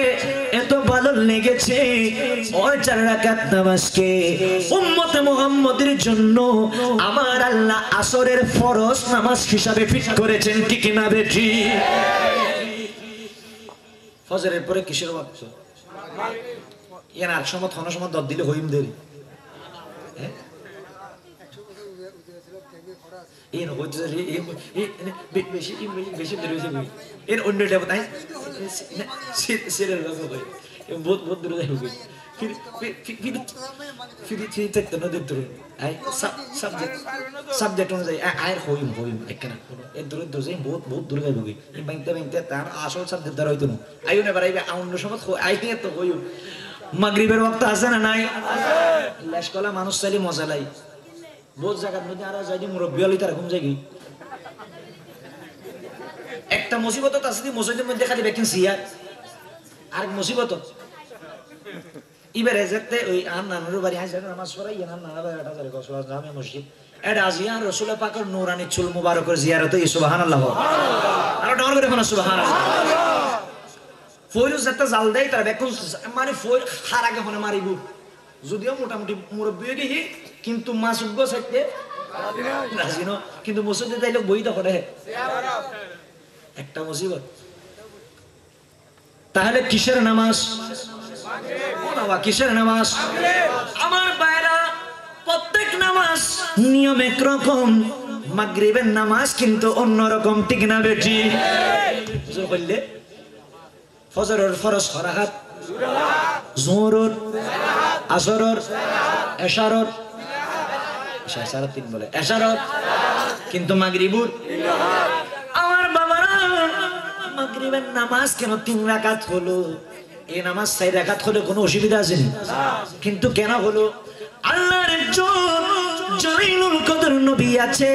[SPEAKER 1] এত ভালো লেগেছে ওই 4 রাকাত নামাজকে উম্মতে মুহাম্মাদের জন্য আমার আল্লাহ আসরের ফরজ নামাজ হিসাবে ফিট করেছেন ঠিক না বেটি ফজরের পরে কিসের ওয়াক্ত ইয়ার 8 সময় 9 সময় দদ দিলে হইম দেরি হ্যাঁ এর হচ্ছে বেশি বেশি দেরি হয়েছে এর অন্য দেব তাই সিরিয়াল লাগবে ভাই বহুত বহুত দূরে যাই হবে ফির দেখতে না দেখতে আই সাবজেক্ট অনুযায়ী আয়ের হইম একখানা এর দূরে দূরে যাই বহুত বহুত দূরে যাই হবে এই বাইতে তার আসল সাবজেক্ট দ্বারা হইতো না আইও না বাড়াইবে অন্য সময় আই নিয়ে তো হইও মাগরিবের ওয়াক্ত আছে না নাই আছে লাশকলা মানুষ চাইলে মজা লাই বহুত জায়গার মধ্যে আর যাই মুরব্বি হলি তার ঘুম যাই একটা মুসিবত আছে মসজিদের মধ্যে খালি ভ্যাকেন্সি আর মুসিবত ইবারে যেতে ওই নানুর বাড়ি আইসা নামাজ পড়াই নানা বাড়িটা যারে কসলা জামে মসজিদ এটা আজিয়া রাসূল পাকের নূরানি চুল মুবারকের জিয়ারতে সুবহানাল্লাহ আর ডাউন করে ফোন সুবহানাল্লাহ ফয়রু যেতে জাল দেয় তার বেকুল মানে ফয়র খারাগে ফোনে মারিব যদিও মোটামুটি মুরব্বি হয়ে গেছি কিন্তু মাসুগ্য সাইতে রাজি না কিন্তু মসজিদে যাইলে বই তো করে একটা মুসিবত তাহলে কিসের নামাজ বাবা কিসের নামাজ আমার ভাইরা প্রত্যেক নামাজ নিয়ম একরকম মাগরিবের নামাজ কিন্তু অন্যরকম ঠিক না বেটি জোর বললে ফজরের ফরজ রাকাত যোহরের আসরের এশারের এশারের 3 বলে এশারের কিন্তু মাগরিবের আমার বাবারা মাগরিবের নামাজ কেন 3 রাকাত হলো এই নামাজ 4 রাকাত হলে কোনো অসুবিধা আছে না কিন্তু কেন হলো আল্লাহর জলিলুল কদর নবী আছে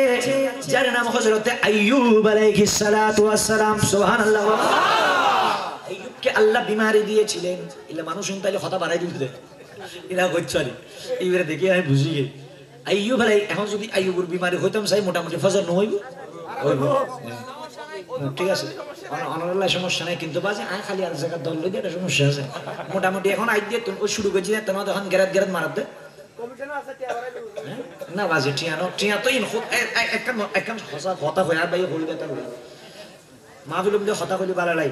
[SPEAKER 1] যার নাম হযরত আইয়ুব আলাইহিস সালাতু ওয়াস সালাম সুবহানাল্লাহ আইয়ুবকে আল্লাহ বিমারি দিয়েছিলেন এলে মানুষ তাইলে কথা বাড়াই দিতে এরা কইছালি এইবারে দেখি আমি বুঝি গেই আইয়ুব আলাই এখন যদি আইয়ুবের বিমারি হইতাম চাই মোটামুটি ফজর ন হইব হইব ঠিক আছে অনলাইন সমস্যা নাই কিন্তু বাজে আই খালি আর জায়গা দল লই এটা সমস্যা আছে মোটামুটি এখন আই দিয়ে তুমি শুরু করেছি না তোমার এখন গেরাত গেরাত মারতে কমিশন আছে টিয়া বাড়াই না বাজে টিয়া তো ইন একটা কথা কই আর ভাই হইবে তা মাহফিলুম দিয়ে কথা কইলি ভালো লাই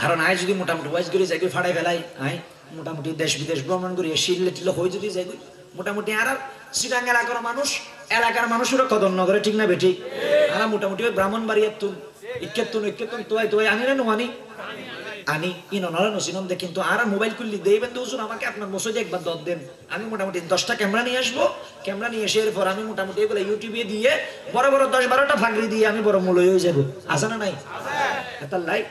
[SPEAKER 1] কারণ আই যদি মোটামুটি ওয়াইজ করে যাই ফাড়াই ফেলাই আই মোটামুটি দেশ বিদেশ ভ্রমণ করি সিলেট হই যদি যাই মোটামুটি আর চিটাং এলাকার মানুষেরও কদর নগরে ঠিক না বেটি আর মোটামুটি ওই ব্রাহ্মণবাড়িয়ার তুন ইক্কেতুন তোয়াই আনি না নোয়ানি আনি ইনরা নসিনম দে কিন্তু আর মোবাইল খুললি দেইবেন তো হুজুর আমাকে আপনার মসজিদে একবার দর দেন আমি মোটামুটি 10টা ক্যামেরা নিয়ে আসবো ক্যামেরা নিয়ে এসে এরপর আমি মোটামুটি এগুলো ইউটিউবে দিয়ে বড় বড় 10-12টা ফাঁকরি দিয়ে আমি বড় মূল্য হয়ে যাব আছে না নাই এটা লাইক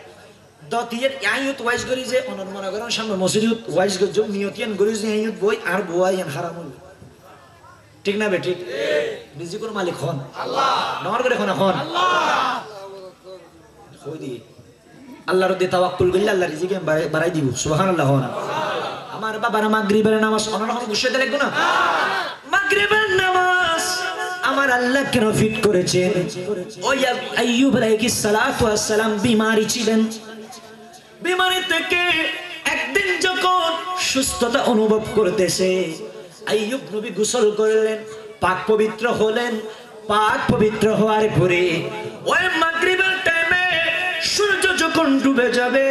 [SPEAKER 1] দতিয়ের আইয়ুত ওয়াইজ করি যে অনন মনে করেন সামনে মসজিদ ওয়াইজ গজ নিয়তিয়ান করি যে আইয়ুত বই আর বুয়াইন হারামুল ঠিক না বেটি রিজিকুর মালিক হন আল্লাহ নর করে হন আল্লাহ কই দি আল্লাহর উপর তাওয়াক্কুল করলে আল্লাহ রিজিকে বাড়াই দিব সুবহানাল্লাহ না আমার বাবারা মাগরিবের নামাজ অনরকম গুছিয়ে দিলে না মাগরিবের নামাজ আমার আল্লাহ কেন ফিট করেছেন ওই আইয়ুব আলাইহিস সালাতু ওয়াস সালাম বিমারি ছিলেন বিমারি থেকে একদিন যখন সুস্থতা অনুভব করতেছে আইয়ুব নবী গোসল করলেন পাক পবিত্র হলেন পাক পবিত্র হওয়ার পরে ওই মাগরিবের টাইমে সূর্য যখন ডুবে যাবে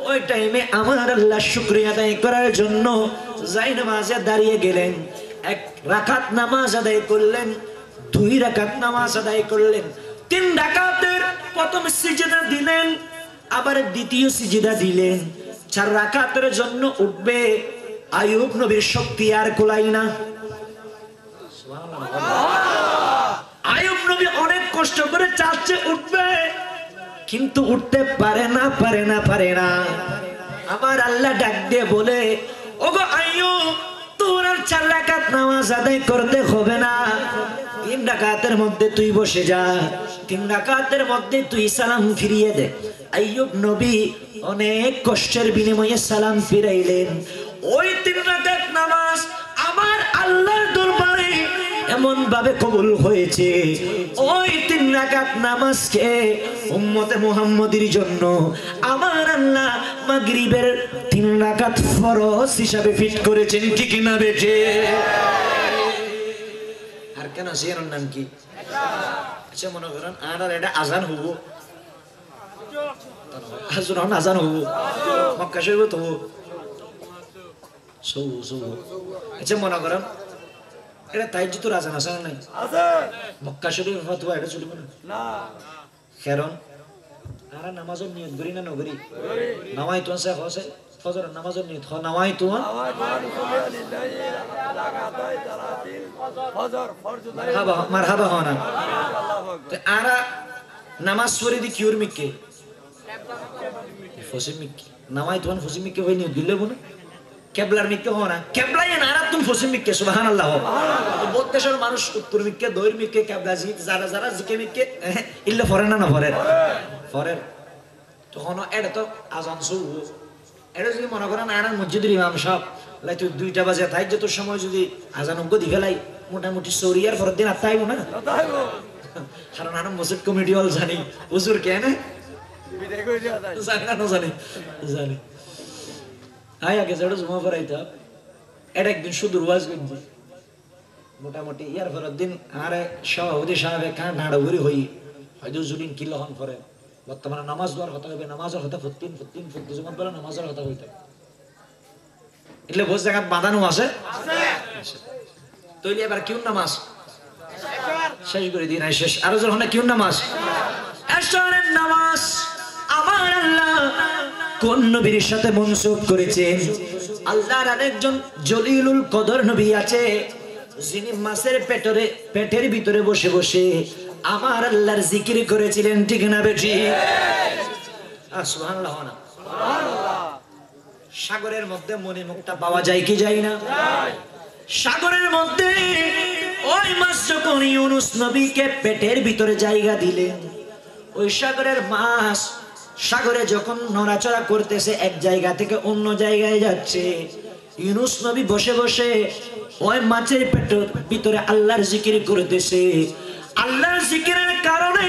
[SPEAKER 1] ওই টাইমে আমার আল্লাহ শুকরিয়া আদায় করার জন্য যাই নামাজে দাঁড়িয়ে গেলেন এক রাকাত নামাজ আদায় করলেন 2 রাকাত নামাজ আদায় করলেন 3 রাকাতের প্রথম সিজদা দিলেন আবার দ্বিতীয় সিজদা দিলেন 4 রাকাতের জন্য উঠবে আইয়ুব নবীর শক্তি আর কুলাই না আইয়ুব নবী অনেক কষ্ট করে চাচ্ছে উঠবে কিন্তু উঠতে পারে না আমার আল্লাহ ডাক দিয়ে বলে ওগো আইয়ুব তোর আর 4 রাকাত নামাজ আদায় করতে হবে না 3 রাকাতের মধ্যে তুই বসে যা 3 রাকাতের মধ্যে তুই সালাম ফিরিয়ে দে আইয়ুব নবী অনেক কষ্টের বিনিময়ে সালাম ফিরাইলেন ওই 3 রাকাত নামাজ আমার আল্লাহর দরবারে এমন ভাবে কবুল হয়েছে ওই 3 রাকাত নামাজকে উম্মতে মুহাম্মাদির জন্য আমার আল্লাহ মাগরিবের 3 রাকাত ফরজ হিসাবে ফিট করেছেন ঠিক না বেটে আর কেন জিয়ার নাম কি আচ্ছা মনে করেন আর এটা আজান হবো আজান হবো মক্কা শরীফ তো আচ্ছা মনে করেন এটা তাইজ্জুতুর আজান আছে না নাই মক্কা শরীফ ফতোয়া এটা চলবে না কারণ আর নামাজের নিয়ত করি না নগরি নামাই তো আছে হসে ফজর নামাজের নিয়ত নামাই তো মারহাবা হনা তো আর নামাজ পড়ি দি কিউর মিকে ফসিমিকে নামাই তো ফসিমিকে হই নিয়ত দিলে বনা কেবলার মিকে হো না কেবলাই না আর তুমি ফসিম মিকে সুবহানাল্লাহ তো বহুত দেশের মানুষ উত্তর মিকে দৈর মিকে কেবলা জি যারা জিকে মিকে ইল্লে ফরে না ফরে তখন এটা তো আজান শুরু এটা যদি মনে করেন আর মসজিদের ইমাম সাহেব লাই তুই 2টা বাজে তাই যে তোর সময় যদি আজান অঙ্ক দি ফেলাই মোটামুটি সরিয়ার পরের দিন আত্মাইব না কারণ আর মসজিদ কমিটি হল জানি হুজুর কেন জানি আয় আগে যেটা জমা করাইতে এটা একদিন শুধু ওয়াজ করছি মোটামুটি ইয়ার পরের দিন আরে সভাপতি সাহেব কান নাড়াগুড়ি হই হয়তো জুদিন কি লহন করে বর্তমানে নামাজ দোয়ার কথা হবে নামাজের কথা ফুত্তিন জুমাত বেলা নামাজের কথা হইতে એટલે বহুত জায়গাত বাঁধানো আছে তৈরি এবার কিউন নামাজ শেষ করে দিন শেষ আরো যখন কিউন নামাজ এশারের নামাজ আমার আল্লাহ কোন নবীর সাথে মনসুব করেছেন আল্লাহর আরেকজন জলিলুল কদর নবী আছে যিনি মাছের পেটের ভিতরে বসে বসে আমার আল্লাহর জিকির করেছিলেন ঠিক না বেটি সুবহানাল্লাহ না সুবহানাল্লাহ সাগরের মধ্যে মণিমুক্তা পাওয়া যায় কি যায় না সাগরের মধ্যে ওই মাছ যখন ইউনুস নবীকে পেটের ভিতরে জায়গা দিলেন ওই সাগরের মাছ সাগরে যখন নড়াচড়া করতেছে এক জায়গা থেকে অন্য জায়গায় যাচ্ছে ইউনুস নবী বসে বসে ওই মাছের পেটের ভিতরে আল্লাহর জিকির করতেছে আল্লাহর জিকিরের কারণে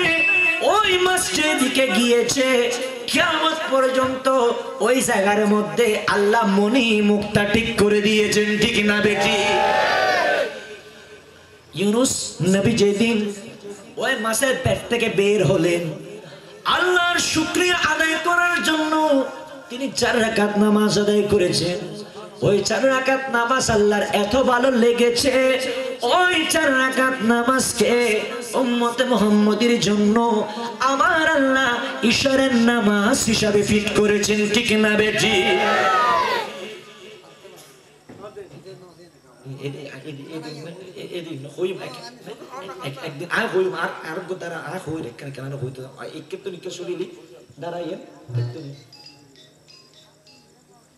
[SPEAKER 1] ওই মাছ যেদিকে গিয়েছে কিয়ামত পর্যন্ত ওই জায়গার মধ্যে আল্লাহ মনি মুক্তা ঠিক করে দিয়েছেন ঠিক না বেটি ইউনুস নবী যেদিন ওই মাছের পেট থেকে বের হলেন আল্লাহর শুকরিয়া আদায় করার জন্য তিনি 4 রাকাত নামাজ আদায় করেছেন ওই 4 রাকাত নামাজ আল্লাহর এত ভালো লেগেছে, ওই 4 রাকাত নামাজকে উম্মতে মুহাম্মদের জন্য আমার আল্লাহ ইশারের নামাজ হিসাবে ফিট করেছেন, ঠিক না বেটি? একদিন আর হইম আর গোতারা আর হই রে কেন হইতো এক তো নিকে শরীলি দাঁড়াইয়েন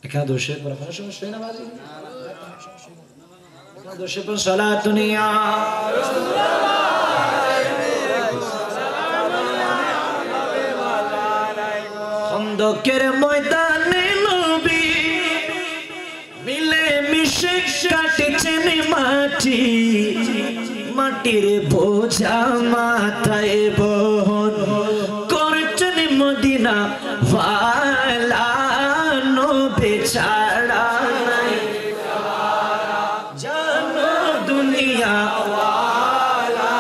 [SPEAKER 1] একাদশে পরফাশন শুনে নামাজ একাদশে পর সালাতুন ইয়া খন্দকের ময়দানে নবী মিলে মিশে কাটেছেন মাটি, মাটির বোঝা মাথায় বহন করছেন মদিনা ওয়ালা, নবী ছাড়া নাই জানো দুনিয়া ওয়ালা,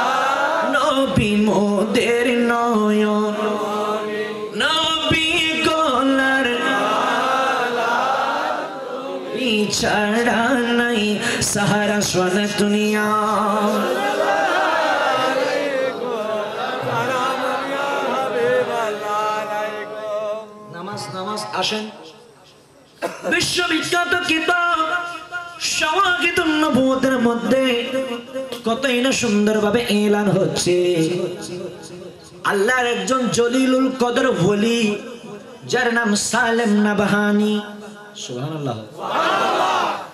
[SPEAKER 1] নবী মোদের নয়ন, নবী গলার ছাড়া নাই সাহারা সোনা দুনিয়া। নামাজ নামাজ আসেন বিশ্ববিখ্যাত কিতাব শাওয়াহিদুন নবুওয়াতের মধ্যে কতই না সুন্দরভাবে এলান হচ্ছে আল্লাহর একজন জলিলুল কদর ওলি যার নাম সালেম নাবাহানি, সুবহানাল্লাহ,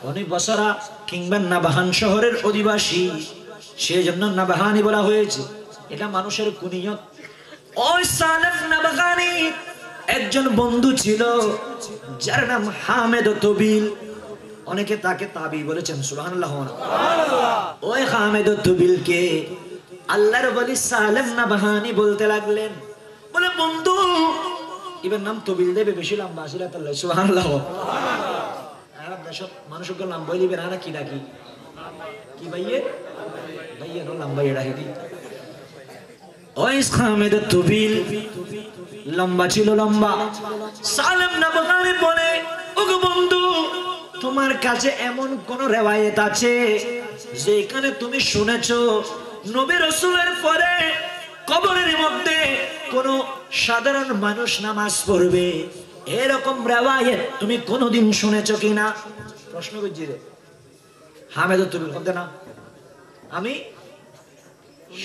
[SPEAKER 1] উনি বসরা কিংবা নাবাহান শহরের অধিবাসী, সেই জন্য নাবাহানি বলা হয়েছে, এটা মানুষের কুনিয়ত। ওই সালেম নাবাহানি একজন বন্ধু ছিল যার নাম হামেদ তবিল, অনেকে তাকে তাবি বলেছেন, সুবহানাল্লাহ। ওই হামেদ তবিলকে আল্লাহর ওলি সালেম নাবাহানি বলতে লাগলেন, বলে বন্ধু, এবার নাম তবিল দেবে বেশি লম্বা আসলে তাল্লাহ, সুবহানাল্লাহ। আরব দেশত মানুষকে নাম বলিবে না কি ডাকি, কি ভাইয়ে ভাইয়ে নো লম্বা এড়াই দি। ওই হামেদ তবিল লম্বা ছিল, লম্বা। সালেম নাবাহানি বলে, ওগো বন্ধু, তোমার কাছে এমন কোন রিওয়ায়াত আছে যেখানে তুমি শুনেছো নবী রাসূলের পরে কবরের মধ্যে কোন সাধারণ মানুষ নামাজ পড়বে, এরকম রিওয়ায়াত তুমি কোনদিন শুনেছো কিনা? প্রশ্ন করছি রে হামেদ তবিল বলতে, না আমি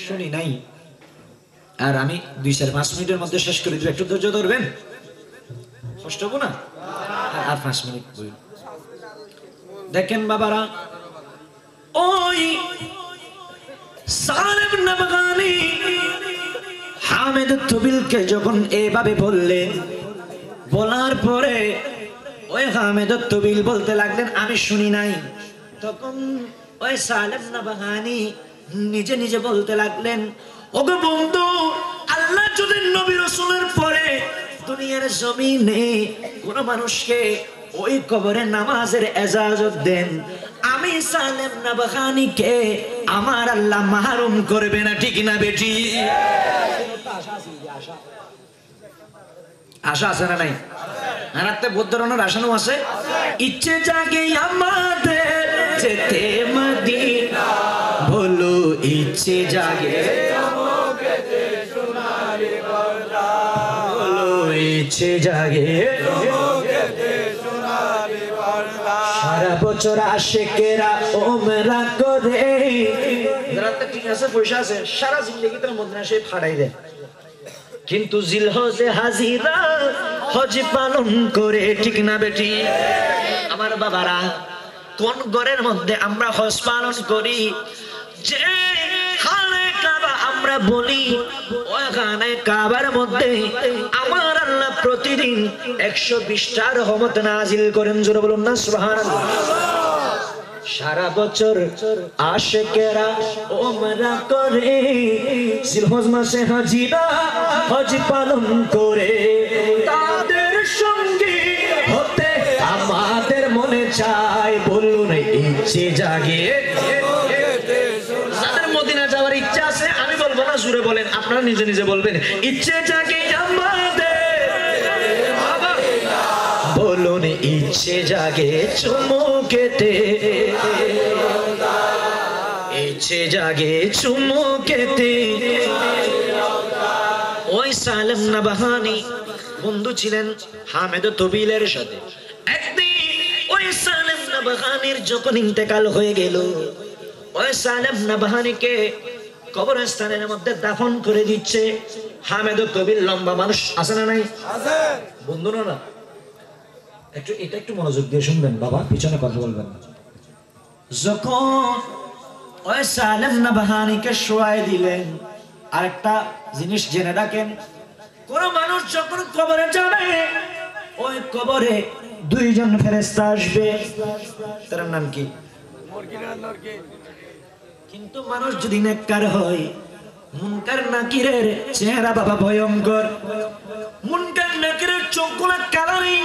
[SPEAKER 1] শুনি নাই। আর আমি 2-5 মিনিটের মধ্যে শেষ করে দিব, একটু ধৈর্য ধরবেন, কষ্ট হবো না, আর 5 মিনিট বই। দেখেন বাবারা, ওই সালেম নাবাহানি হামেদ তবিলকে যখন এভাবে বললেন, বলার পরে ওই হামেদ তবিল বলতে লাগলেন আমি শুনি নাই। তখন ওই সালেম নাবাহানি নিজে নিজে বলতে লাগলেন, ওগো বন্ধু, আল্লাহ যদি নবী রাসূলের পরে দুনিয়ার জমিনে কোন মানুষকে ওই কবরে নামাজের ইজাজত দেন, আমি সালেম নাবাহানিকে আমার আল্লাহ মাহরুম করবে না, ঠিক না বেটি? আশা আছে না নাই? আরাতে বহুত ধরনের আশানো আছে। ইচ্ছে জাগে আমাদের যেতে মদিনা, বলো ইচ্ছে জাগে বলো ইচ্ছে জাগে, সারা বছর আশিকেরা ওমরা করে, রাতে ঠিক আছে পয়সা আছে, সারা জিন্দেগি তার মদিনা সে ফাড়াই দেয়, কিন্তু জিলহজে হাজিরা হজ পালন করে, ঠিক না বেটি? আমার বাবারা, কোন ঘরের মধ্যে আমরা হজ পালন করি? যে খানে কাবা আমরা বলি, ওই খানে কাবার মধ্যে আমার আল্লাহ প্রতিদিন 120টা রহমত নাজিল করেন, জোরে বলুন না সুবহানাল্লাহ। সারা বছর আশিকেরা ওমরা করে, জিলহজ মাসে হাজিরা হজ পালন করে, তাদের সঙ্গে হতে আমাদের মনে চায়, বলুন ইচ্ছে জাগে। যাদের মদিনা যাওয়ার ইচ্ছা আছে, আমি বলবো না, জোরে বলেন, আপনারা নিজে নিজে বলবেন, ইচ্ছে জাগে আমাদের, বলুন ইচ্ছে জাগে চুমু খেতে, ইচ্ছে জাগে চুমু খেতে। ওই সালেম নাবাহানি বন্ধু ছিলেন হামেদ তবিলের সাথে। একদিন ওই সালেম নাবাহানির যখন ইন্তেকাল হয়ে গেল, ওই সালেম নাবাহানিকে কবরস্থানের মধ্যে দাফন করে দিচ্ছে। হামেদ তবিল লম্বা মানুষ, আছে না নাই? বন্ধু না, এটা একটু মনোযোগ দিয়ে শুনবেন বাবা, পিছনে কথা বলবেন না। যখন ওই সালেম নাবাহানিকে শোয়াই দিলেন, আরেকটা জিনিস জেনে রাখেন, কোন মানুষ যখন কবরে যাবে ওই কবরে দুইজন ফেরেশতা আসবে। তার নাম কি? কিন্তু মানুষ যদি নেককার হয়, মুনকার নাকিরের চেহারা বাবা ভয়ঙ্কর। মুনকার নাকিরের চোখগুলা কালারিং,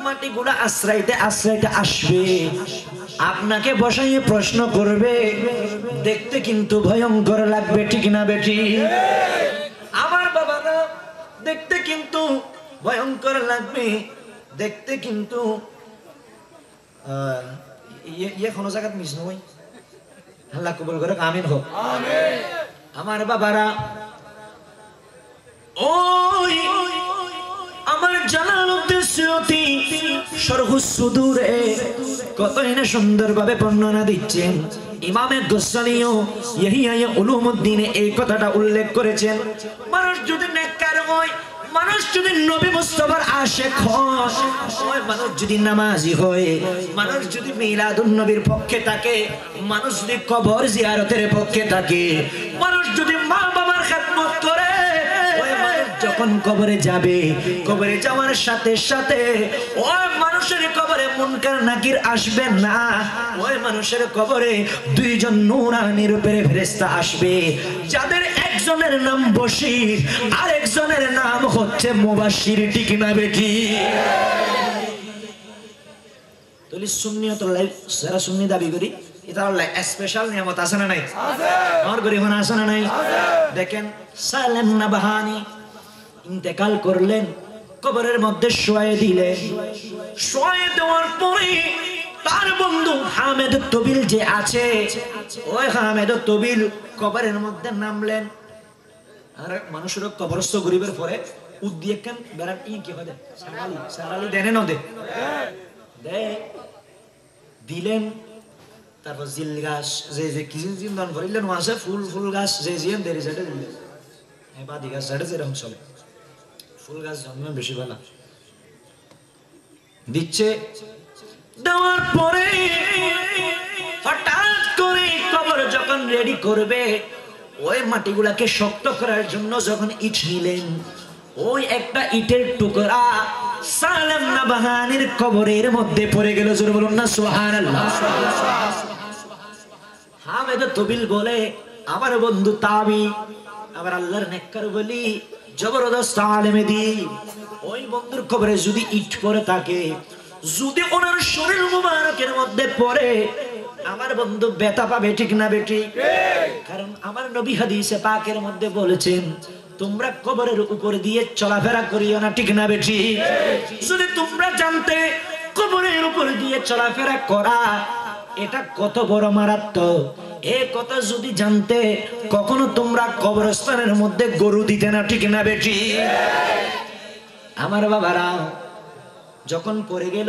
[SPEAKER 1] মাটিগুলা আশ্রাইতে আশ্রাইতে আসবে, আপনাকে বসাইয়ে প্রশ্ন করবে, দেখতে কিন্তু ভয়ঙ্কর লাগবে, ঠিক না বেটি? আমার বাবারা দেখতে কিন্তু ভয়ঙ্কর লাগবে, দেখতে কিন্তু কোনো জায়গায় মিস নয়। আল্লাহ কবুল করে, আমিন হোক। আমার বাবারা, ওই আমার জালালউদ্দিন সুয়ুতী শরহুস সুদূরে কতই না সুন্দরভাবে বর্ণনা দিচ্ছেন। ইমামে গসালিও ইহইয়া উলুমুদ্দিনে এই কথাটা উল্লেখ করেছেন, মানুষ যদি নেককার হয়, মানুষ যদি নবী মুস্তাফার আশিক হয়, ওই মানুষ যদি নামাজি হয়, মানুষ যদি মিলাদুন নবীর পক্ষে থাকে, মানুষ যদি কবর জিয়ারতের পক্ষে থাকে, মানুষ যদি মা বাবার খেদমত করে, ওই মানুষ যখন কবরে যাবে, কবরে যাওয়ার সাথে সাথে ওই মানুষের কবরে মুনকার নাকির আসবে না, ওই মানুষের কবরে দুইজন নূরানি রূপের ফেরেশতা আসবে, যাদের একজনের নাম বশীর, আরেকজনের নাম হচ্ছে মুবাশশির, ঠিক না বেটি? তাহলে সুন্নিয়তুল্লাহ যারা সুন্নি দাবি করি, এটা আল্লাহ স্পেশাল নিয়ামত আছে না নাই? আমার গরিব আছে না নাই? দেখেন সালেম নাবাহানি ইন্তেকাল করলেন, কবরের মধ্যে শোয়াই দিলেন। শোয়াই দেওয়ার পরে তার বন্ধু হামেদ তবিল যে আছে, ওই হামেদ তবিল কবরের মধ্যে নামলেন। আর মানুষের কবরস্থ গরিবের পরে উদ্দিয়ে কেন বেড়ার কি হয়, সারালি দেনে ন দে দিলেন। তারপর জিল গাছ যে কিছু দান করিলেন, আছে ফুল ফুল গাছ যে জিয়ান দেরি সাইডে দিলেন, বাদি গাছ সাইডে যেরকম চলে, ফুল গাছ জন্মে বেশি ভালো দিচ্ছে। দেওয়ার পরে হঠাৎ করে কবর যখন রেডি করবে, ওই মাটিগুলাকে শক্ত করার জন্য যখন ইট নিলেন, ওই একটা ইটের টুকরা সালেম নাবাহানির কবরের মধ্যে পড়ে গেল। জোরে বলুন না সুবহানাল্লাহ। হামেদ তবিল বলে, আমার বন্ধু তাবি, আবার আল্লাহর নেককার বলি, জবরদস্ত আলেমে দিন, ওই বন্ধুর কবরে যদি ইট পড়ে থাকে, যদি ওনার শরীর মুবারকের মধ্যে পড়ে, আমার বন্ধু ব্যথা পাবে, ঠিক না বেটি? কারণ আমার নবী হাদিসে পাকের মধ্যে বলেছেন, তোমরা কবরের উপর দিয়ে চলাফেরা করিও না, ঠিক না বেটি? যদি তোমরা জানতে কবরের উপর দিয়ে চলাফেরা করা এটা কত বড় মারাত্মক, এ কথা যদি জানতে কখনো তোমরা কবরস্থানের মধ্যে গরু দিতে না, ঠিক না বেটি? আমার বাবারা যখন পড়ে গেল,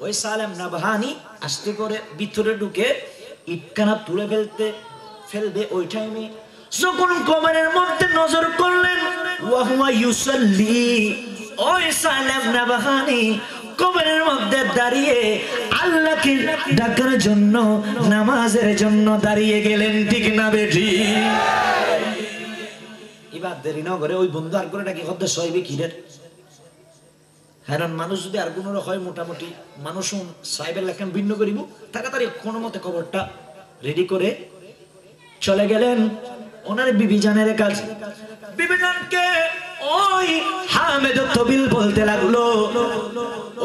[SPEAKER 1] ওই সালেম নাবাহানি আস্তে করে ভিতরে ঢুকে ইটখানা তুলে ফেলবে, ওই টাইমে যখন কবরের মধ্যে নজর করলেন, ওয়াহুয়া ইউসাল্লি, ওই সালেম নাবাহানি কবরের মধ্যে দাঁড়িয়ে আল্লাহকে ডাকার জন্য, নামাজের জন্য দাঁড়িয়ে গেলেন, ঠিক না বেটি? এবার দেরি না করে ওই বন্ধু আর করে ডাকি হদ্দ সইবে কিরের হ্যাঁ, মানুষ যদি আর কোনো হয়, মোটামুটি মানুষ সাহেবের লেখান ভিন্ন করিব, তাড়াতাড়ি কোনো মতে খবরটা রেডি করে চলে গেলেন ওনার বিবিজানের কাছে। বিবিজানকে ওই হামেদ তবিল বলতে লাগলো,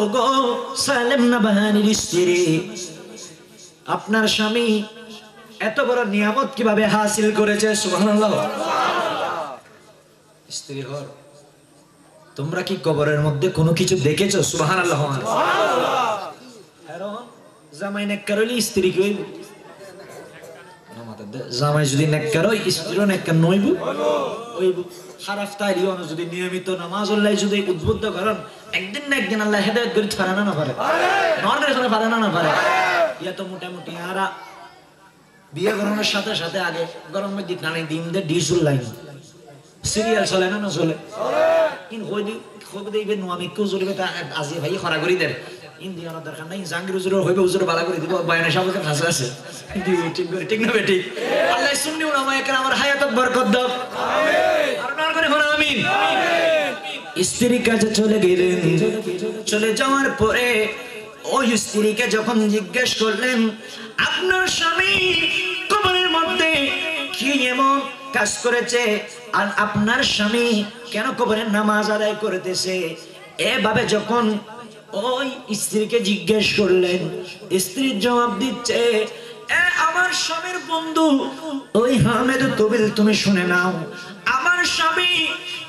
[SPEAKER 1] ওগো সালেম নাবাহানির স্ত্রী, আপনার স্বামী এত বড় নিয়ামত কিভাবে হাসিল করেছে? সুবহানাল্লাহ। স্ত্রী হর তোমরা কি কবরের মধ্যে কোনো কিছু দেখেছো? সুবহানাল্লাহ। জামাই নেককার হইলে স্ত্রী কি হইব? জামাই যদি নেককার হয় স্ত্রীও নেককার নইব হইব। খারাপ তাইরি অন যদি নিয়মিত নামাজ আল্লাহ যদি উদ্বুদ্ধ করেন একদিন না একদিন আল্লাহ হেদায়েত করে ছাড়া না পারে নরদের এখানে পারে না পারে। ইয়া তো মোটামুটি আরা বিয়ে করানোর সাথে সাথে আগে গরম মধ্যে টানে ডিম দে ডিসুল লাইন সিরিয়াল চলে না চলে ইন হই দি খোক দেইবে নোয়ামি কো জলিবে তা আজি ভাই খরা করি দেন ইন্ডিয়ার দরকার নাই জাঙ্গির হুজুর হইবে হুজুর বালা করে দিব বায়না সাবকে ফাঁসা আছে দি ঠিক করে ঠিক না বেটি আল্লাহ সুন্নি উলামা একরাম আমার হায়াতত বরকত দাও আমিন আর নার করে হন আমিন স্ত্রী কাছে চলে গেলেন চলে যাওয়ার পরে ওই স্ত্রীকে যখন জিজ্ঞেস করলেন আপনার স্বামী কবরের মধ্যে কি এমন কাজ করেছে আর আপনার স্বামী কেন কবরের নামাজ আদায় করতেছে এভাবে যখন ওই স্ত্রীকে জিজ্ঞেস করলেন স্ত্রীর জবাব দিচ্ছে এ আমার স্বামীর বন্ধু ওই হামেদ তবিল তুমি শুনে নাও আমার স্বামী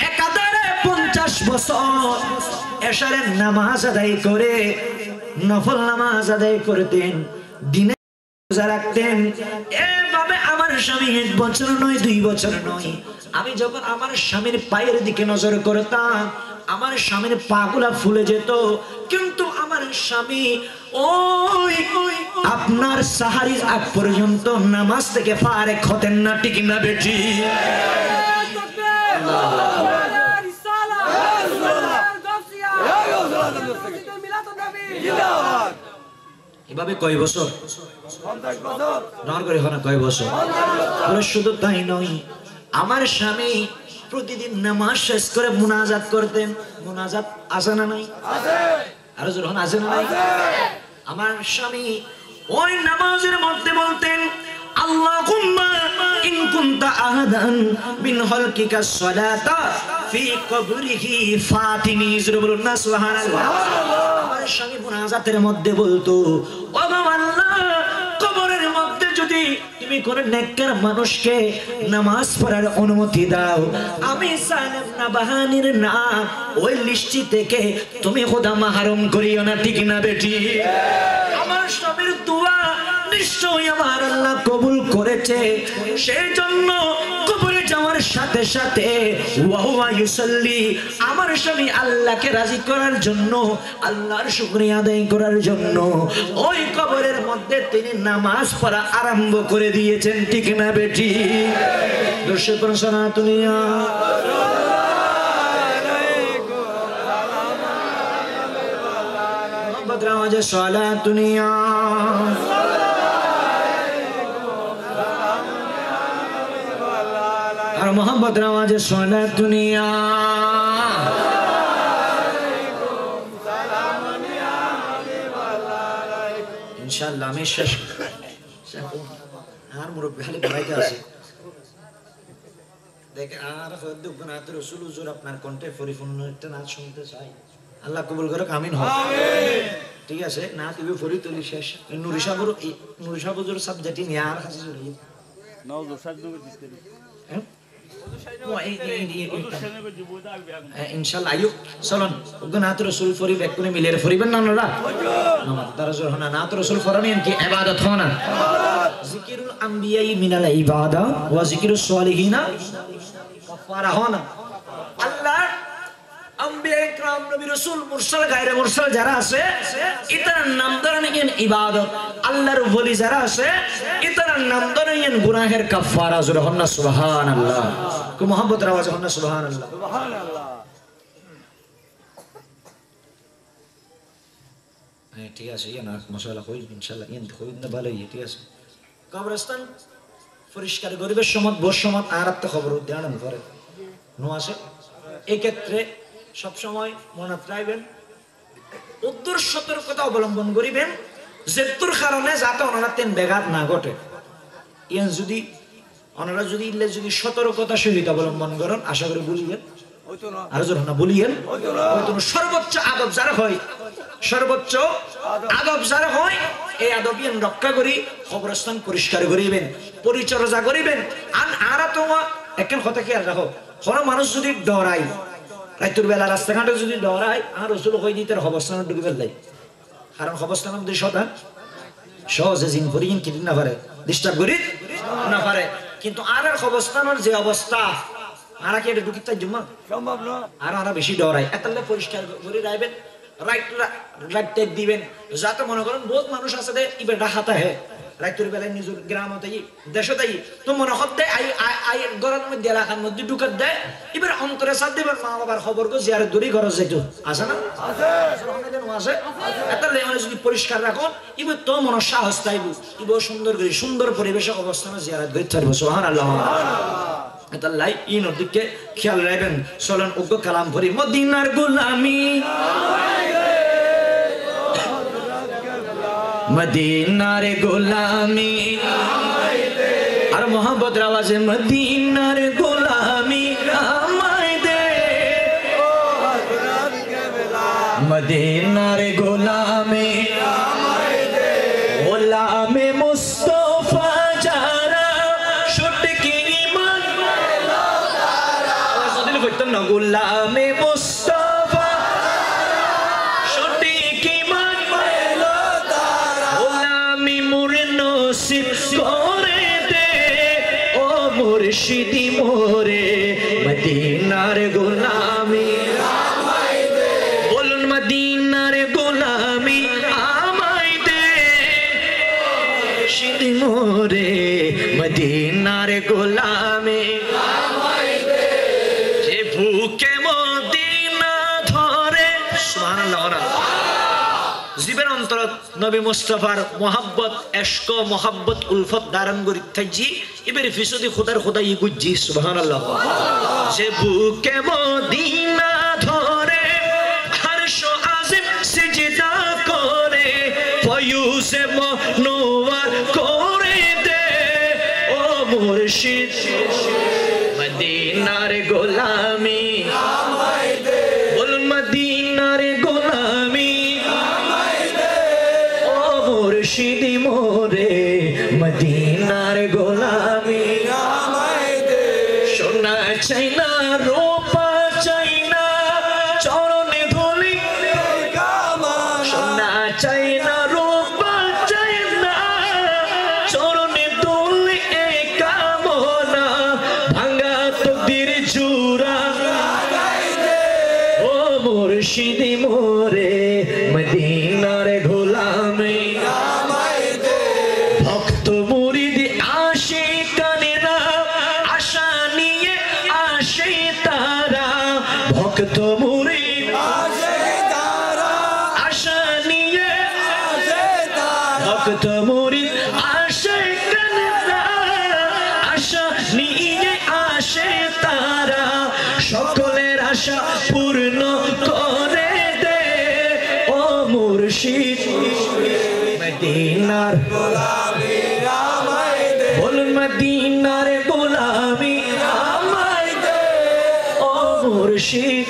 [SPEAKER 1] একাধারে 50 বছর এশারের নামাজ আদায় করে নফল নামাজ আদায় করতেন দিনে রোজা রাখতেন এভাবে আমার স্বামী 1 বছর নয় 2 বছর নয় আমি যখন আমার স্বামীর পায়ের দিকে নজর করতাম আমার স্বামীর পাগুলা ফুলে যেত কিন্তু আমার স্বামী ওই আপনার সাহারির আগ পর্যন্ত নামাজ থেকে ফারেক হতেন না ঠিক না বেটি এভাবে কয় বছর 50 বছর নর করে হনা কয় বছর আর শুধু তাই নয় আমার স্বামী প্রতিদিন নামাজ শেষ করে মুনাজাত করতেন মুনাজাত আছে না নাই আছে আর যখন আছে না নাই আমার স্বামী ওই নামাজের মধ্যে বলতেন আল্লাহুম্মা ইন কুনতা আহাদান মিন খালকিকা সালাতা ফি কবরিহি ফাতিনি বলুন না সুবহানাল্লাহ আমার স্বামী মুনাজাতের মধ্যে বলতো ও আল্লাহ কবরের মধ্যে যদি তুমি কোন নেককার মানুষকে নামাজ পড়ার অনুমতি দাও আমি সালেম নাবাহানির নাম ওই লিস্টি থেকে তুমি খোদা মাহরুম করিও না ঠিক না বেটি আমার স্বামীর দোয়া নিশ্চয়ই আমার আল্লাহ কবুল করেছে সেই জন্য কবরে যাওয়ার সাথে সাথে ওয়া ইউসাল্লি আমার স্বামী আল্লাহকে রাজি করার জন্য আল্লাহর শুকরিয়া আদায় করার জন্য ওই কবরের মধ্যে তিনি নামাজ পড়া আরম্ভ করে দিয়েছেন ঠিক না বেটি দর্শক সনাতনীয়া মোহাম্মদ রাওয়াজে সালাতুনিয়া আর মোহাম্মদ রাওয়াজে সালাতুনিয়া ইনশাআল্লাহ আমি শেষ আর মুরব্বি খালি বাড়াইতে আছে দেখে আর দুঃখনাথ রসুল হুজুর আপনার কণ্ঠে পরিপূর্ণ একটা নাচ শুনতে চাই আল্লাহ কবুল করুক আমিন হোক ঠিক আছে না তুমি ফরি তুলি শেষ নুরিশা হুজুর সাবজেক্ট নিয়ে আর হাসি চলে নাও দোসার দুবে দিতে হ্যাঁ ইনশাআল্লাহ আয়ু চলুন দুঃখনাথ রসুল ফরি বেকুনে মিলের ফরিবেন না ওরা নামাজ দরজর হনা নাত রসুল ফরমেন কি ইবাদত হনা জিকিরুল আম্বিয়াই মিনাল ইবাদা ওয়া জিকিরুস সালিহিনা কাফারা হনা আল্লাহ আম্বিয়া ইকরাম নবী রাসূল মুরসাল গায়রে মুরসাল যারা আছে ইতার নাম ধরেন ইবাদত আল্লাহর ওলি যারা আছে ইতার নাম ধরেন গুনাহের কাফারা জোরে হনা সুবহানাল্লাহ কো মোহাম্মদ রাওয়াজ হনা সুবহানাল্লাহ সুবহানাল্লাহ হ্যাঁ ঠিক আছে ইয়া না মাশাআল্লাহ কই ইনশাআল্লাহ ইন কই না ভালো ঠিক আছে কবরস্থান পরিষ্কার গরিবের সমাজ বস সমাজ আর একটা খবর ধ্যান করে নো আসে এই ক্ষেত্রে সব সময় মনে রাখবেন উদ্দুর সতর্কতা অবলম্বন করিবেন যেতুর কারণে যাতে ওনারা তেন ব্যাঘাত না ঘটে ইয়ান যদি ওনারা যদি ইল্লে যদি সতর্কতা সহিত অবলম্বন করেন আশা করি বলিবেন আর যখন না বলিয়েন হয়তো সর্বোচ্চ আদব যারা হয় সর্বোচ্চ আদব যারা হয় এই আদব ইয়ান রক্ষা করি কবরস্থান পরিষ্কার করিবেন পরিচর্যা করিবেন আর তো একখান কথা কি আর রাখো কোন মানুষ যদি ডরাই রাইতুর বেলা রাস্তাঘাটে যদি ডরায় আর রসুল কই দিতে অবস্থানে ঢুকে ফেললাই কারণ অবস্থান আমাদের সদা সহজে জিন করি কিন না পারে ডিস্টার্ব করি না পারে কিন্তু আর অবস্থানের যে অবস্থা আর কি এটা ঢুকিতে জমা সম্ভব না আর বেশি ডরায় এতলে পরিষ্কার করে রাখবেন রাইট টেক দিবেন যাতে মনে করেন বহুত মানুষ আছে যে ইবেটা হাতা হে রাইতুর বেলায় নিজের গ্রামতেই দেশতেই তো মনে হতে আই গরম মধ্যে এলাকার মধ্যে ঢুকার দেয় এবার অন্তরে সাথ দিবেন মা বাবার খবর গো জিয়ারে দূরে ঘর যেত আছে না আছে এতলে মানে যদি পরিষ্কার রাখুন এবার তো মনে সাহস পাইব এবার সুন্দর করে সুন্দর পরিবেশে অবস্থানে জিয়ারত করে থাকবো সুবহানাল্লাহ লাই ইন দিকে খেয়াল রাখবেন চলেন উগ্র কালাম পড়ি মদিনার গোলামি মদিনার গোলামি আর মোহাম্মদ আওয়াজে মদিনার গোলামি আমায় দে মদিনার গোলামি গোলামে মুস্তাফা যারা শুটকি মান দিল কইতাম না গোলামে মুস্তাফা শুটকি মান গোলামি মোরে নসিব করে দে ও মুর্শিদি মোরে মদিনার গোলামি আমায় দে বলুন মদিনার গোলামি আমায় দে মুর্শিদি মোরে মদিনার গোলামি আমায় দে যে ভুকে মদিনা ধরে সুবহানাল্লাহ জীবের অন্তর নবী মুস্তাফার মোহাব্বত এশক মোহাব্বত উলফত ধারণ করি থাকজি এবারে ফিসদি খোদার খোদা ই গুজি সুবহানাল্লাহ যে বুকে মদিনা ধরে হর্ষ আজিম সিজদা করে ফয়ুজে মনোয়ার করে দে ও মুর্শিদ মদিনার গোলামি আমায় দে বলুন মদিনার গোলামি মুর্শিদি মোরে মদিনার গোলামি আমায় দে সোনা চাই না রূপা চাই না চরণে ধুলি সোনা চাই না রূপা চাই না চরণে ধুলি এই কামনা ভাঙা তকদির জুরা ও মুর্শিদি মোরে মদিনার গোলামি ভক্ত মুরিদ আশা নিয়ে ভক্ত মুরিদ আশা নিয়ে আসে তারা সকলের আশা পূর্ণ করে দে ও মুর্শিদ মদিনার গোলামি আমায় দে বলুন মদিনার গোলামি আমায় দে ও মুর্শিদ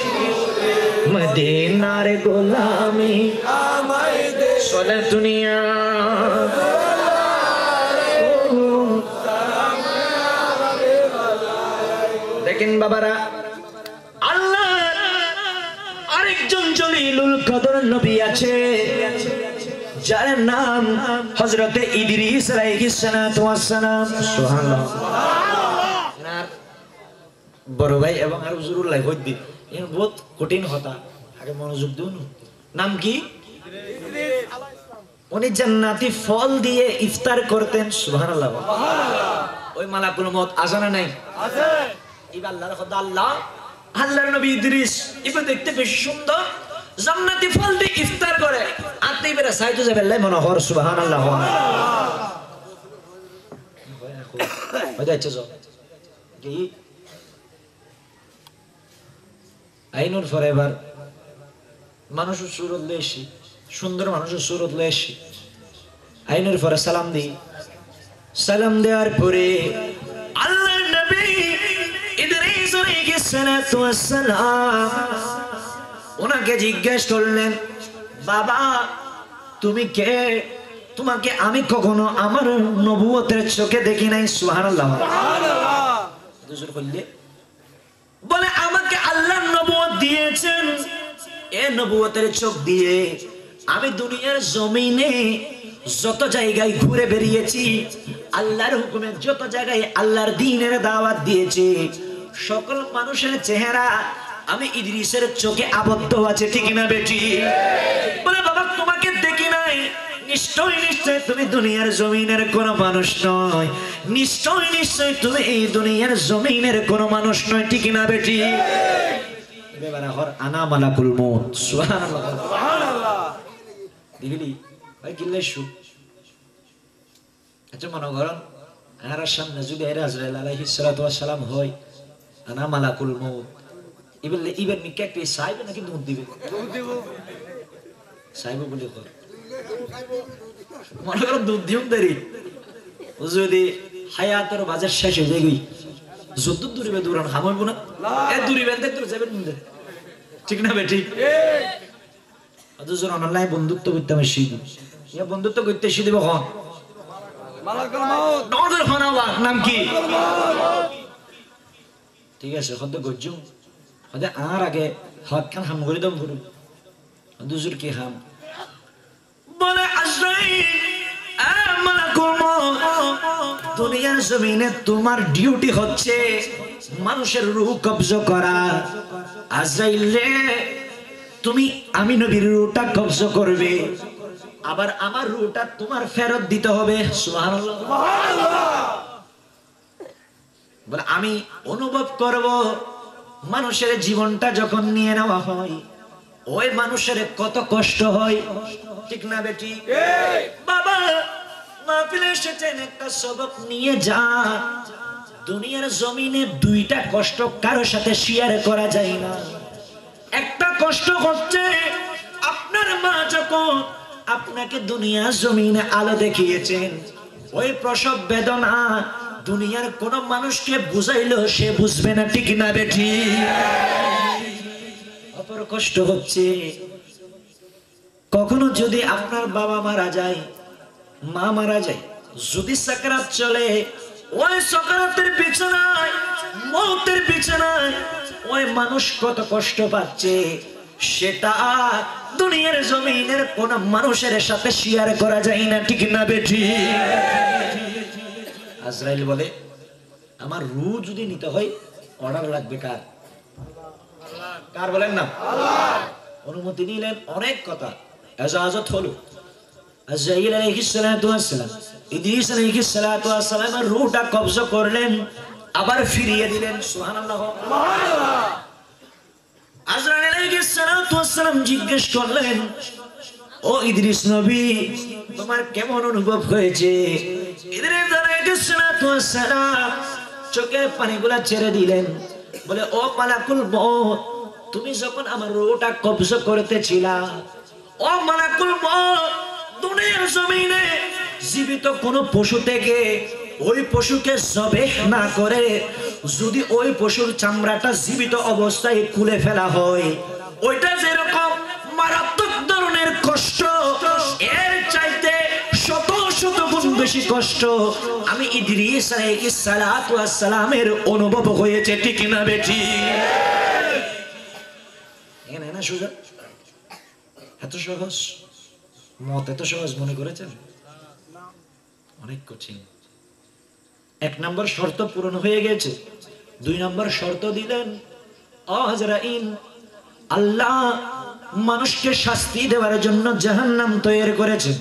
[SPEAKER 1] মদিনার গোলামি আমায় দে সোনা দুনিয়া দেখেন বাবারা আল্লাহ আরেকজন জলিলুল কদর নবী আছে যার নাম হযরতে ইদ্রিস আলাইহিস সালাতু ওয়াস সালাম সুবহানাল্লাহ বড় ভাই এবং আর হুজুরুল্লাহ হদ্দি এর বহুত কঠিন কথা আগে মনোযোগ দিন নাম কি উনি জান্নাতি ফল দিয়ে ইফতার করতেন সুবহানাল্লাহ সুবহানাল্লাহ ওই মালাকুল মউত আজানা নাই আছে ইবা আল্লাহর খোদা আল্লাহর নবী ইদ্রিস ইবা দেখতে বেশ সুন্দর জান্নাতি ফল দিয়ে ইফতার করে আতে বেরা সাইতো যাবে আল্লাহ মনোহর সুবহানাল্লাহ ওটা চলো কি আইনুর ফরএভার মানুষের সুরত লেশি সুন্দর মানুষের সুরত লেশি আইনুর ফরে সালাম দি সালাম দেওয়ার পরে আল্লাহর নবী ইদ্রিস আলাইহিস সালাতু ওয়াস সালাম ওনাকে জিজ্ঞেস করলেন বাবা তুমি কে তোমাকে আমি কখনো আমার নবুয়তের চোখে দেখি নাই সুবহানাল্লাহ সুবহানাল্লাহ হুজুর বললে বলে আমাকে আল্লাহ নবুয়ত দিয়েছেন। এ নবুয়তের চোখ দিয়ে আমি দুনিয়ার জমিনে যত জায়গায় ঘুরে বেরিয়েছি, আল্লাহর হুকুমে যত জায়গায় আল্লাহর দ্বীনের দাওয়াত দিয়েছি, সকল মানুষের চেহারা আমি ইদ্রিসের চোখে আবদ্ধ আছে, ঠিক না বেটি? বলে বাবা তোমাকে দেখি নাই, নিশ্চয় নিশ্চয় তুমি দুনিয়ার জমিনের কোন মানুষ নয়, নিশ্চয় নিশ্চয় তুমি এই দুনিয়ার জমিনের কোন মানুষ নয়, ঠিক না বেটি? এবারে হর আনা মালাকুল মউত, সুবহানাল্লাহ সুবহানাল্লাহ। দিলি ভাই কিল্লেশু আচ্ছা মনে করেন আর সামনে যদি আজরাইল আলাইহিস সালাতু ওয়াস সালাম হয়, আনা মালাকুল মউত, ইবেন মিকে কি সাইবে নাকি দুধ দিবে? দুধ দিব সাইবে বলে কর মনে করেন দুধ দিউম দেরি যদি হায়াতের বাজার শেষ হয়ে যাই যত দূরিবে দূরান হামইব না, এ দূরিবেন দেখ তোর যাবেন মন্দির, ঠিক না বেটি? অথচ অনলাইন বন্ধুত্ব করতে আমি শিখি, ইয়া বন্ধুত্ব করতে শিখি দেবো হন মালাকুল মউত নজর হনাওয়া নাম কি? ঠিক আছে হদ গজ্জুম হদে আর আগে হক খান হাম করে দম ভরু দুজুর কি হাম বলে আজরাইল আ মালাকুল মউত, দুনিয়ার জমিনে তোমার ডিউটি হচ্ছে মানুষের রূহ কবজ করা। আজরাইল রে তুমি আমি নবীর রূহটা কবজ করবে, আবার আমার রূহটা তোমার ফেরত দিতে হবে, সুবহানাল্লাহ সুবহানাল্লাহ। বলে আমি অনুভব করব মানুষের জীবনটা যখন নিয়ে নেওয়া হয় ওই মানুষের কত কষ্ট হয়, ঠিক না বেটি? বাবা মাহফিলে এসেছেন একটা সবক নিয়ে যা, দুনিয়ার জমিনে দুইটা কষ্ট কারোর সাথে শেয়ার করা যায় না। একটা কষ্ট হচ্ছে আপনার মা যখন আপনাকে দুনিয়ার জমিনে আলো দেখিয়েছেন, ওই প্রসব বেদনা দুনিয়ার কোন মানুষকে বুঝাইলো সে বুঝবে না, ঠিক না বেটি? অপর কষ্ট হচ্ছে কখনো যদি আপনার বাবা মারা যায়, মা মারা যায়, যদি সাকরাত চলে, ওই সাকরাতের বিছানায় মওতের বিছানায় ওই মানুষ কত কষ্ট পাচ্ছে সেটা দুনিয়ার জমিনের কোন মানুষের সাথে শেয়ার করা যায় না, ঠিক না বেটি? আজরাইল বলে আমার রূহ যদি নিতে হয় অর্ডার লাগবে কার? কার বলেন না? আল্লাহ। অনুমতি নিলেন, অনেক কথা ইজাজত হলো। আজরাইল আলাইহিস সালাতু ওয়াস সালাম ইদ্রিস আলাইহিস সালাতু ওয়াস সালামের রূহটা কবজ করলেন, আবার ফিরিয়ে দিলেন, সুবহানাল্লাহ সুবহানাল্লাহ। আজরাইল আলাইহিস সালাতু ওয়াস সালাম জিজ্ঞেস করলেন, ও ইদ্রিস নবী তোমার কেমন অনুভব হয়েছে? ইদ্রিস আলাইহিস সালাতু ওয়াস সালাম চোখের পানিগুলা ছেড়ে দিলেন, বলে ও মালাকুল মউত তুমি যখন আমার রূহটা কবজ করতেছিলা, ও মালাকুল মউত দুনিয়ার জমিনে জীবিত কোন পশু থেকে ওই পশুকে জবেহ না করে যদি ওই পশুর চামড়াটা জীবিত অবস্থায় খুলে ফেলা হয়, ওইটা যেরকম মারাত্মক ধরনের কষ্ট, এর চাইতে শত শত গুণ বেশি কষ্ট আমি ইদ্রিস আলাইহিস সালাতু ওয়াস সালামের অনুভব হয়েছে, ঠিক না বেটি? এখানে না সোজা, এত সহজ মত, এত সহজ মনে করেছেন? অনেক কঠিন। এক নম্বর শর্ত পূরণ হয়ে গেছে, দুই নম্বর শর্ত দিলেন, ও আজরাইল আল্লাহ মানুষকে শাস্তি দেওয়ার জন্য জাহান্নাম তৈরি করেছে,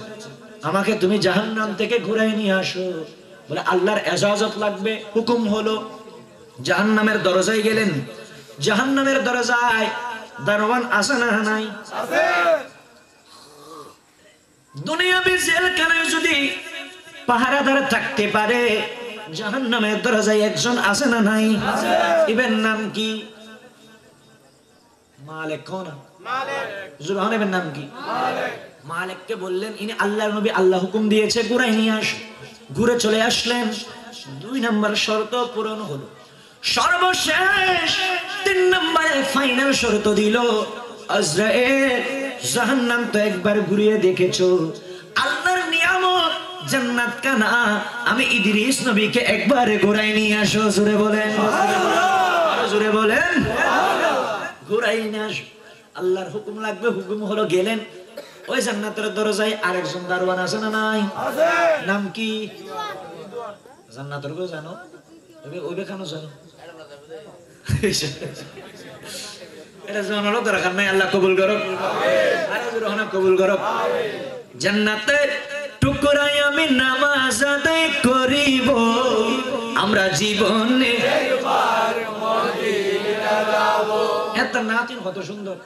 [SPEAKER 1] আমাকে তুমি জাহান্নাম থেকে ঘুরাই নিয়ে আসো। বলে আল্লাহর ইজাজত লাগবে, হুকুম হলো। জাহান্নামের দরজায় গেলেন, জাহান্নামের দরজায় দারওয়ান আছে না নাই? আছে। দুনিয়াবি জেলখানায় যদি পাহারাদার থাকতে পারে, জাহান্নামের দরজায় একজন আছে না নাই? আছে। ইবেন নাম কি? মালিক। কোন মালিক? জুরহানের নাম কি? মালিক। মালিককে বললেন ইনি আল্লাহর নবী, আল্লাহ হুকুম দিয়েছে ঘুরাই নিয়ে আস। ঘুরে চলে আসলেন, দুই নম্বর শর্ত পূরণ হলো। সর্বশেষ তিন নম্বরে ফাইনাল শর্ত দিল, আজরাইল জাহান্নাম তো একবার ঘুরিয়ে দেখেছো, আল্লাহর নিয়ামত জান্নাত কানা আমি ইদ্রিস নবীকে একবারে ঘুরাই নিয়ে আসো। জোরে বলেন, জোরে বলেন। ঘুরাই না আল্লাহর হুকুম লাগবে হুকুম হলো গেলেন ওই জান্নাতের দরজায় আরেকজন দারোয়ান আছে না নাই নাম কি জান্নাতের গো জানো ওই বেখানো জানো এটা জানারও দরকার নাই আল্লাহ কবুল করুক আরে রহনা কবুল করুক জান্নাতের টুকরাই আমি নামাজ আদায় করিব আমরা জীবনে একবার মদিনা যাব এত নাতিন কত সুন্দর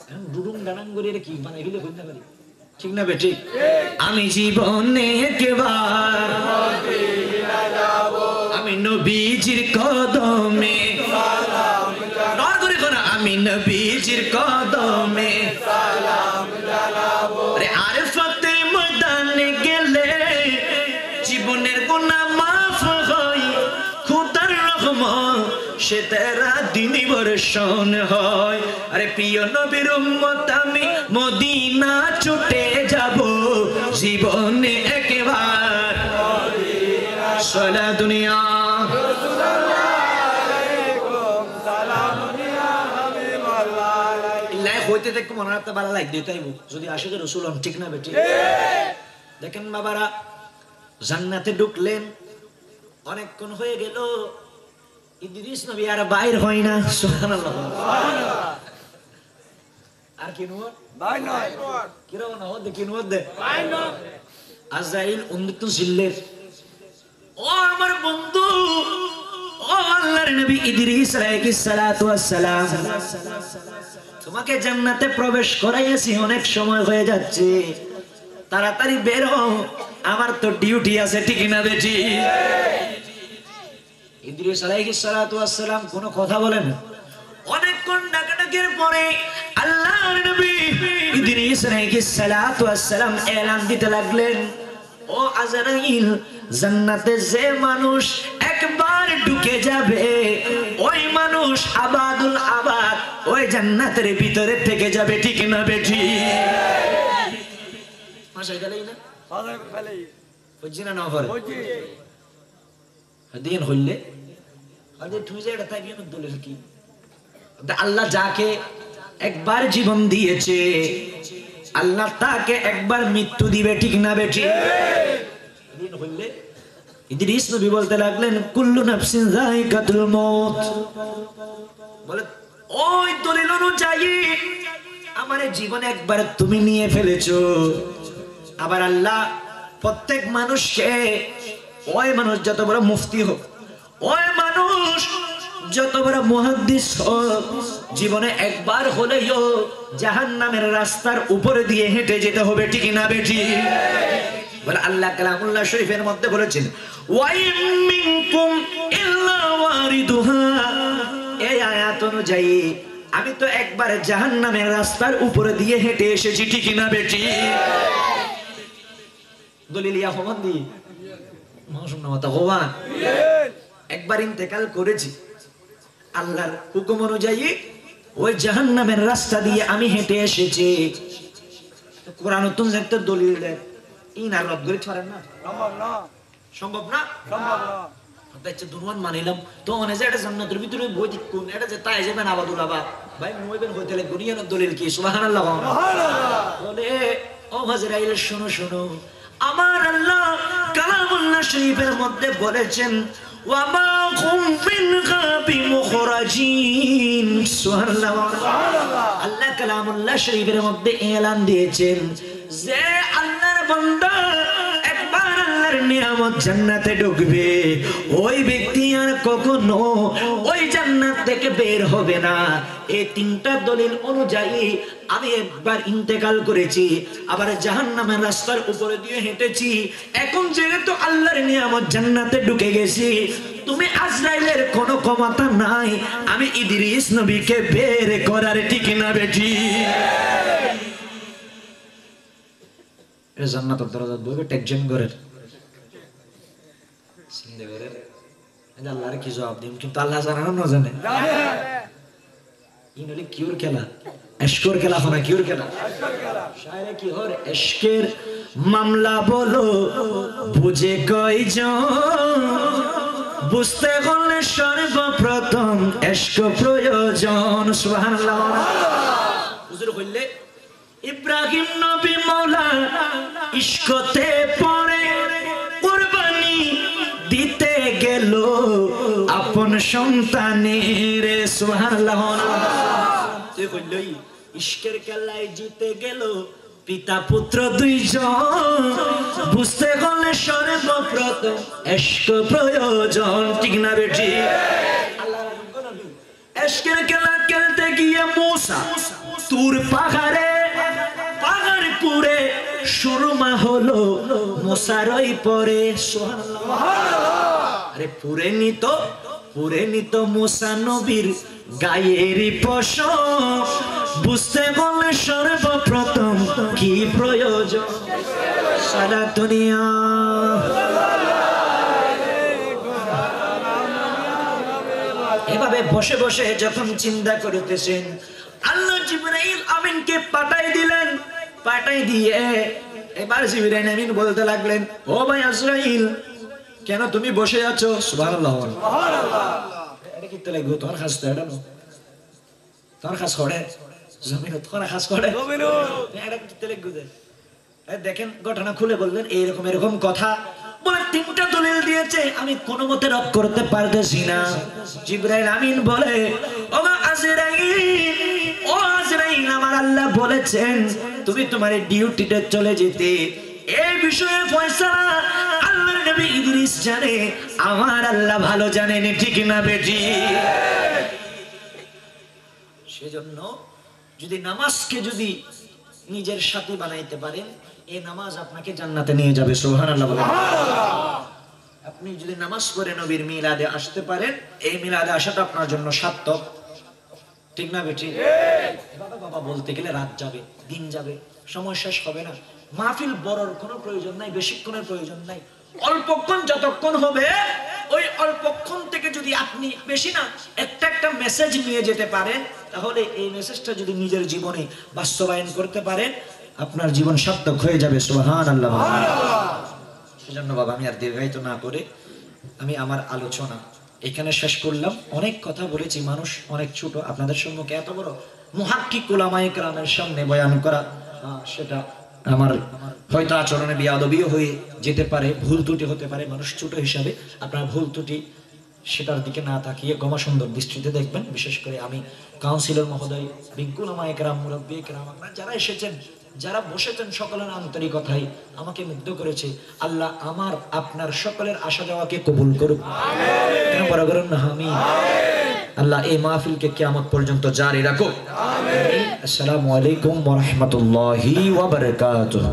[SPEAKER 1] এখন ডুডুম ডানাং করে কি বানাই ফেলে কইতে পারি ঠিক না বেটি আমি জীবনে একবার মদিনা যাব আমি নবীজির কদমে সালাম জানাবো করে কোন আমি নবীজির কদমে সালাম জানাবো আরে আরফাতে ময়দানে গেলে জীবনের গুনাহ মাফ হয় খোদার রহমত সে তেরা দিনই বর্ষণ হয় আরে প্রিয় নবীর উম্মত আমি মদিনা ছুটে যাব জীবনে একবার মদিনা সালা দুনিয়া রাসূলুল্লাহ আলাইকুম সালাম দুনিয়া হাবিবাল্লাহ আলাইহি হইতে দেখো মনে রাখতে ভালো লাগ দিতাইব যদি আশিকে রাসূল ঠিক না বেটি দেখেন বাবারা জান্নাতে ঢুকলেন অনেকক্ষণ হয়ে গেল ইদ্রিস নবী আর বাইর হয় না সুবহানাল্লাহ আর কি নয় ভাই নয় কি রো না হদ কি নয় ভাই নয় আজরাইল উন্নত জিল্লের ও আমার বন্ধু ও আল্লাহর নবী ইদ্রিস আলাইহিস সালাতু ওয়াস সালাম তোমাকে জান্নাতে প্রবেশ করাইছি অনেক সময় হয়ে যাচ্ছে তাড়াতাড়ি বের হও আমার তো ডিউটি আছে ঠিক না বেটি ইদ্রিস আলাইহিস সালাতু ওয়াস সালাম কোনো কথা বলেন অনেকক্ষণ ডাকাডাকির পরে আল্লাহর নবী ইদ্রিস আলাইহিস সালাতু ওয়াস সালাম এলান দিতে লাগলেন ও আজরাইল জান্নাতে যে মানুষ একবার ঢুকে যাবে ওই মানুষ আবাদুল আবাদ ওই জান্নাতের ভিতরে থেকে যাবে ঠিক না বেটি মাশা গেলেই না ফাদার ফেলেই বুঝিনা না করে বুঝি দিন হইলে আরে তুমি যে এটা তাই বিয়ে দলের কি আল্লাহ যাকে একবার জীবন দিয়েছে আল্লাহ তাকে একবার মৃত্যু দিবে ঠিক না বেটি দিন হইলে ইদ্রিস নবী বলতে লাগলেন কুল্লু নাফসিন যায়কাতুল মউত বলে ওই দলিল অনুযায়ী আমার জীবন একবার তুমি নিয়ে ফেলেছো আবার আল্লাহ প্রত্যেক মানুষকে ওই মানুষ যত বড় মুফতি হোক ওই মানুষ যত বড় মুহাদ্দিস হোক জীবনে একবার হলেও জাহান্নামের রাস্তার উপরে দিয়ে হেঁটে যেতে হবে ঠিক না বেটি বলে আল্লাহ কালামুল্লাহ শরীফের মধ্যে বলেছেন ওয়াইম মিনকুম ইল্লা ওয়ারিদুহা এই আয়াত অনুযায়ী আমি তো একবার জাহান্নামের রাস্তার উপরে দিয়ে হেঁটে এসেছি ঠিক না বেটি দলিলিয়া ফমন্দি মাসুম নামাতা গোবা একবার ইন্তেকাল করেছি আল্লাহর হুকুম অনুযায়ী ওই জাহান্নামের রাস্তা দিয়ে আমি হেঁটে এসেছি কোরআন নতুন একটা দলিল দেয় ইনার রদ করে ছড়েন না সম্ভব না আচ্ছা দুর্মান মানিলাম তো মনে যে এটা জান্নাতের ভিতরে বই কোন এটা যে তাই যাবেন আবাদুল আবাদ ভাই মুইবেন হইতে লাগে গুনিয়ানোর দলিল কি সুবহানাল্লাহ বলে ও হাজরাইল শোনো শোনো আমার আল্লাহ কালামুল্লাহ শরীফের মধ্যে বলেছেন ওয়ামা হুম মিনহা বিমুখরাজিন সুবহানাল্লাহ আল্লাহ কালামুল্লাহ শরীফের মধ্যে এলান দিয়েছেন যে আল্লাহর বান্দা একবার আল্লাহর নিয়ামত জান্নাতে ঢুকবে ওই ব্যক্তি আর কখনো ওই জান্নাত থেকে বের হবে না এই তিনটা দলিল অনুযায়ী আমি একবার ইন্তেকাল করেছি আবার জাহান্নামের রাস্তার উপরে দিয়ে হেঁটেছি এখন যেহেতু আল্লাহর নিয়ামত জান্নাতে ঢুকে গেছি তুমি আজরাইলের কোনো ক্ষমতা নাই আমি ইদ্রিস নবীকে বের করার ঠিক না বেটি জান্নাতের দরজা দুইটা টেকজন করে সিন্ধে করে আল্লাহর কি জবাব দিন কিন্তু আল্লাহ জানেন না জানে ইনলে কিউর খেলা এশকর খেলা হয় না কিউর খেলা শায়রে কি হর এশকের মামলা বলো বুঝে কয়জন বুঝতে হলে সর্ব সর্বপ্রথম এশক প্রয়োজন সুবহানাল্লাহ হুজুর কইলে ইব্রাহিম নবী মাওলা ইশকতে পড়ে কুরবানি দিতে গেল আপন সন্তানের সুবহানাল্লাহ তুই কইলই ইশকের খেলায় জিতে গেল পিতা পুত্র দুইজন বুঝতে গেলে সর্বপ্রথম এশক প্রয়োজন ঠিক না বেটি এশকের খেলা খেলতে গিয়ে মুসা তুর পাহাড়ে পাহাড় পুরে সুরমা হলো মুসারই পরে সুবহানাল্লাহ আরে পুরে নিত মুসা নবীর গায়েরই পশম বুঝতে বললে সর্বপ্রথম কি প্রয়োজন সারা দুনিয়া এভাবে বসে বসে যখন চিন্তা করতেছেন আল্লাহ জিবরাইল আমিনকে পাঠাই দিয়ে এবার জিবরাইল আমিন বলতে লাগলেন ও ভাই আজরাইল কেন তুমি বসে আছো সুবহানাল্লাহ এটা কি তেলে গো তোর খাস এটা নো তোর খাস করে জমিন তোর খাস করে জমিন এটা কি তেলে গো দেখেন ঘটনা খুলে বললেন এরকম কথা বলে তিনটা দলিল দিয়েছে আমি কোনো মতে রদ করতে পারতেছি না জিবরাইল আমিন বলে ও আজরাইল আমার আল্লাহ বলেছেন তুমি তোমার ডিউটিতে চলে যেতে এই বিষয়ে ফয়সালা আল্লাহর নবী ইদ্রিস জানে আমার আল্লাহ ভালো জানেন ঠিক না বেটি সেজন্য যদি নামাজকে যদি নিজের সাথী বানাইতে পারেন এই নামাজ আপনাকে জান্নাতে নিয়ে যাবে সুবহানাল্লাহ বলেন আপনি যদি নামাজ পড়ে নবীর মিলাদে আসতে পারেন এই মিলাদে আসাটা আপনার জন্য সার্থক ঠিক না বেটি বাবা বলতে গেলে রাত যাবে দিন যাবে সময় শেষ হবে না মাহফিল বড়র কোনো প্রয়োজন নাই বেশিক্ষণের প্রয়োজন নাই অল্পক্ষণ যতক্ষণ হবে ওই অল্পক্ষণ থেকে যদি আপনি বেশি না একটা মেসেজ নিয়ে যেতে পারেন তাহলে এই মেসেজটা যদি নিজের জীবনে বাস্তবায়ন করতে পারেন আপনার জীবন সার্থক হয়ে যাবে সুবহানাল্লাহ সেজন্য বাবা আমি আর দীর্ঘায়িত না করে আমি আমার আলোচনা এখানে শেষ করলাম অনেক কথা বলেছি মানুষ অনেক ছোট আপনাদের সম্মুখে এত বড় মুহাক্কিক উলামায়ে কেরামের সামনে বয়ান করা সেটা আমার হয়তো আচরণে বেয়াদবিও হয়ে যেতে পারে ভুল ত্রুটি হতে পারে মানুষ ছোট হিসাবে আপনার ভুল ত্রুটি সেটার দিকে না তাকিয়ে গমা সুন্দর দৃষ্টিতে দেখবেন বিশেষ করে আমি কাউন্সিলর মহোদয় বিজ্ঞ উলামায়ে কেরাম মুরব্বি কেরাম আপনারা যারা এসেছেন যারা বসেছেন সকলের আন্তরিকতাই আমাকে মুগ্ধ করেছে আল্লাহ আমার আপনার সকলের আশা যাওয়াকে কবুল করুক আমিন বড় করুন না আমিন আল্লাহ এই মাহফিলকে কিয়ামত পর্যন্ত জারি রাখুক আমিন আসসালামু আলাইকুম ওয়া রাহমাতুল্লাহি ওয়া বারাকাতুহু